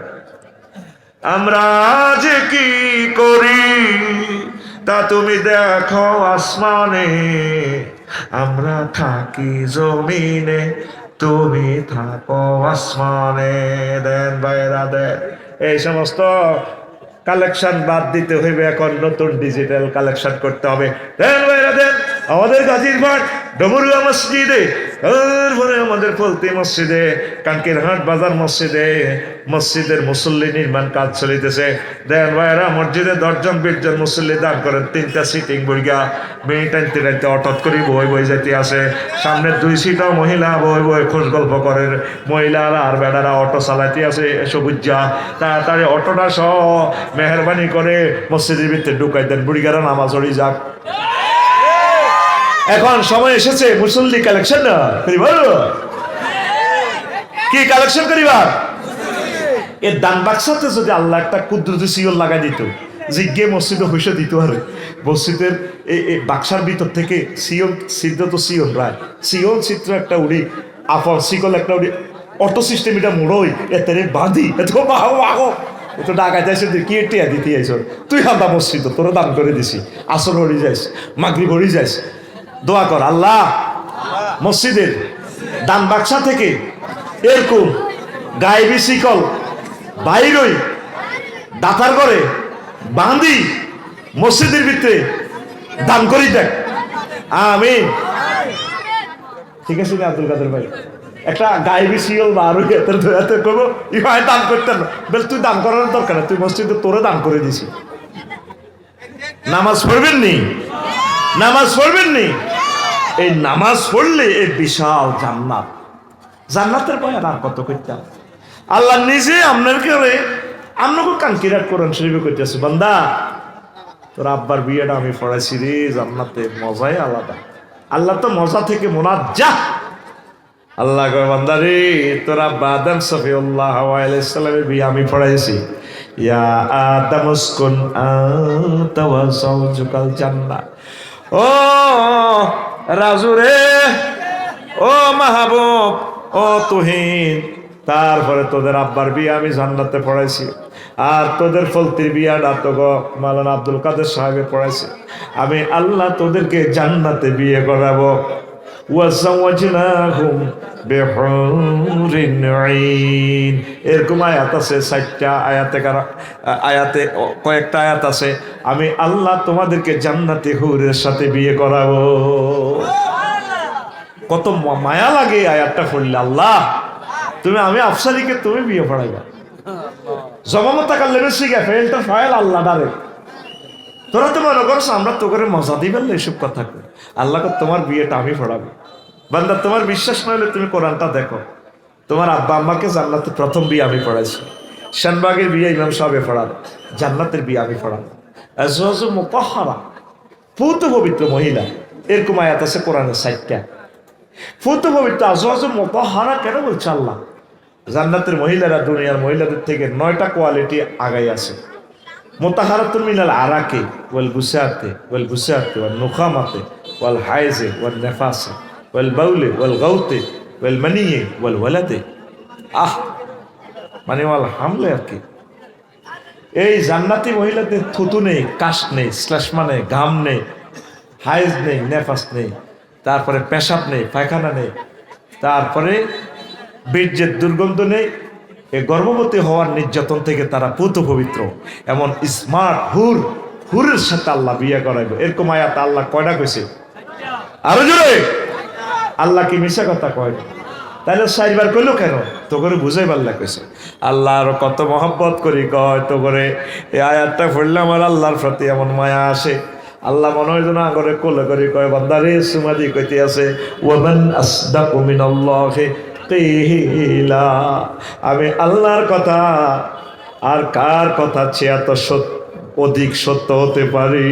আমরা যে কি করি তা তুমি দেখো আসমানে আমরা থাকি জমিনে তুমি থাকো আসমানে দেন ভাইরা দেন এই সমস্ত কালেকশন বাদ দিতে হইবে এখন নতুন ডিজিটাল কালেকশন করতে হবে দেন ভাইরা দেন আমাদের গাজীরবাগ ডমরুয়া মসজিদে তারপরে আমাদের ফলতি মসজিদে কানকিরহাট বাজার মসজিদে মসজিদের মুসল্লি নির্মাণ কাজ চলিতেছে দেন ভাইরা মসজিদে 10 জন 20 জন মুসল্লি দান করেন 3টা সিটিং বইগা মেয়ে টানতে টানতে অটত করি বই বই যেতে আসে সামনে 2 সিটাও মহিলা বই বই খোঁজ গল্প করেন মহিলারা আর বেড়ারা অটো চালাইতে আসে সবুজা তাড়াতাড়ি অটোটা সহ মেহরবানি করে মসজিদের ভিতরে ঢুকাই দেন বুড়িগারা নামাজ পড়ি যাক এখন সময় এসেছে মুসল্লি কালেকশন কি কালেকশন করিবার এর দান বাক্সাতে যদি আল্লাহ একটা কুদরতি সিওল লাগাই দিত জিজ্ঞে মসজিদে হইসে দিত আর মসজিদের এই বাক্সার ভিতর থেকে সিওল সিদ্ধ তো সিওল রায় সিওল চিত্র একটা উড়ি আপন সিকল একটা উড়ি অটো সিস্টেম এটা মোড়ই এতে বাঁধি এত বাহো তো ডাকাইতে আসে তুই কি টিয়া দিতে আইস তুই হান্দা মসজিদ তোরা দান করে দিছি আসর হরি যাইস মাগরিব হরি যাইস দোয়া কর আল্লাহ মসজিদের দান বাক্সা থেকে এরকম গায়েবী শিকল বাইরই দাতার করে বাঁধি মসজিদের ভিতরে দান করি দেখ আমিন ঠিক আছে না আব্দুল কাদের ভাই একটা গায়েবী শিকল বা আরো এত করবো ইহাই দান করতেন বেশ তুই দান করার দরকার তুই মসজিদে তোরে দান করে দিছি নামাজ পড়বেন নি নামাজ পড়বেন নি এই নামাজ পড়লে এই বিশাল জান্নাত জান্নাতের ভয় আর কত করতাম আল্লাহ নিজে আপনার করে আপনাকে কানকিরাট কোরআন শরীফে করতেছে বান্দা তোর আব্বার বিয়েটা আমি পড়াইছি রে জান্নাতে মজাই আলাদা আল্লাহ তো মজা থেকে মোনাজ্জা আল্লাহ কয় বান্দা রে তোর আব্বা আদম সফিউল্লাহ আলাইহিস সালামের বিয়ে আমি পড়াইছি ইয়া আদম উসকুন আনতা ওয়া যাওজুকাল জান্নাহ ও রাজু রে ও মাহবুব ও তুহিন তারপরে তোদের আব্বার বিয়ে আমি জান্নাতে পড়াইছি আর তোদের ফলতির বিয়াটা তো মাওলানা আব্দুল কাদের সাহেবে পড়াইছে আমি আল্লাহ তোদেরকে জান্নাতে বিয়ে করাবো ওয়াজাওয়াজনাহুম বিহুরিন আইন এরকম আয়াত আছে 4টা আয়াতে কয়েকটা আয়াত আছে আমি আল্লাহ তোমাদেরকে জান্নাতে হুরের সাথে বিয়ে করাবো কত মায়া লাগে আয়াতটা পড়লে আল্লাহ তুমি আমি আফসারিকে তুমি বিয়ে পড়াইবা জমামতা কাল লেবে শিখে ফেলটা ফাইল আল্লাহ ডারে তোরা তো মনে করছো আমরা তো করে মজা দিবেন না এসব কথা আল্লাহ তোমার বিয়েটা আমি পড়াবো বান্দা তোমার বিশ্বাস না হলে তুমি কোরআনটা দেখো তোমার আব্বা আম্মাকে জান্নাতে প্রথম বিয়ে আমি পড়াইছি শানবাগের বিয়ে ইমাম সাহেবে পড়ান জান্নাতের বিয়ে আমি পড়াবো আজওয়াজু মুতাহহারা পূত পবিত্র মহিলা এরকম আয়াত আছে কোরআনের 4টা পূত পবিত্র আজওয়াজু মুতাহহারা কেন বলছে আল্লাহ জান্নাতের মহিলারা দুনিয়ার মহিলাদের থেকে 9টা কোয়ালিটি আগাই আছে মুতাহহারাতুন মিনাল আরাকি ওয়াল বুসাতে ওয়াল নুখামাতে ওয়াল হাইজে ওয়াল নেফাসে ওয়াল বাউলে ওয়াল গাউতে ওয়াল মানিয়ে ওয়াল ওয়ালাদে মানে ওয়াল হামলে আর কি এই জান্নাতি মহিলাদের থুতু নেই কাশ নেই শ্লেষ্মা নেই ঘাম নেই হাইজ নেই নেফাস নেই তারপরে পেশাব নেই পায়খানা নেই তারপরে বীর্যের দুর্গন্ধ নেই এই গর্ভবতী হওয়ার নির্যাতন থেকে তারা পুত পবিত্র এমন স্মার্ট হুরের সাথে আল্লাহ বিয়ে করাইবে এরকম আয়াত আল্লাহ কয়টা কইছে আরো জোরে আল্লাহ কি মিশা কথা কয় তাহলে 4বার কইলো কেন? তো করে বুঝাই পারলা কইছে আল্লাহর কত মহব্বত করি কয় তো করে এই আয়াতটা পড়লে আমার আল্লাহর প্রতি এমন মায়া আসে। আল্লাহ মনে হয় যেন আগরে কোলে করে কয় বান্দারে সুমাদি কইতে আছে ওয়ামান আসদাকু মিনাল্লাহি কিলা। আমি আল্লাহর কথা আর কার কথা চেয়ে এত অধিক সত্য হতে পারি?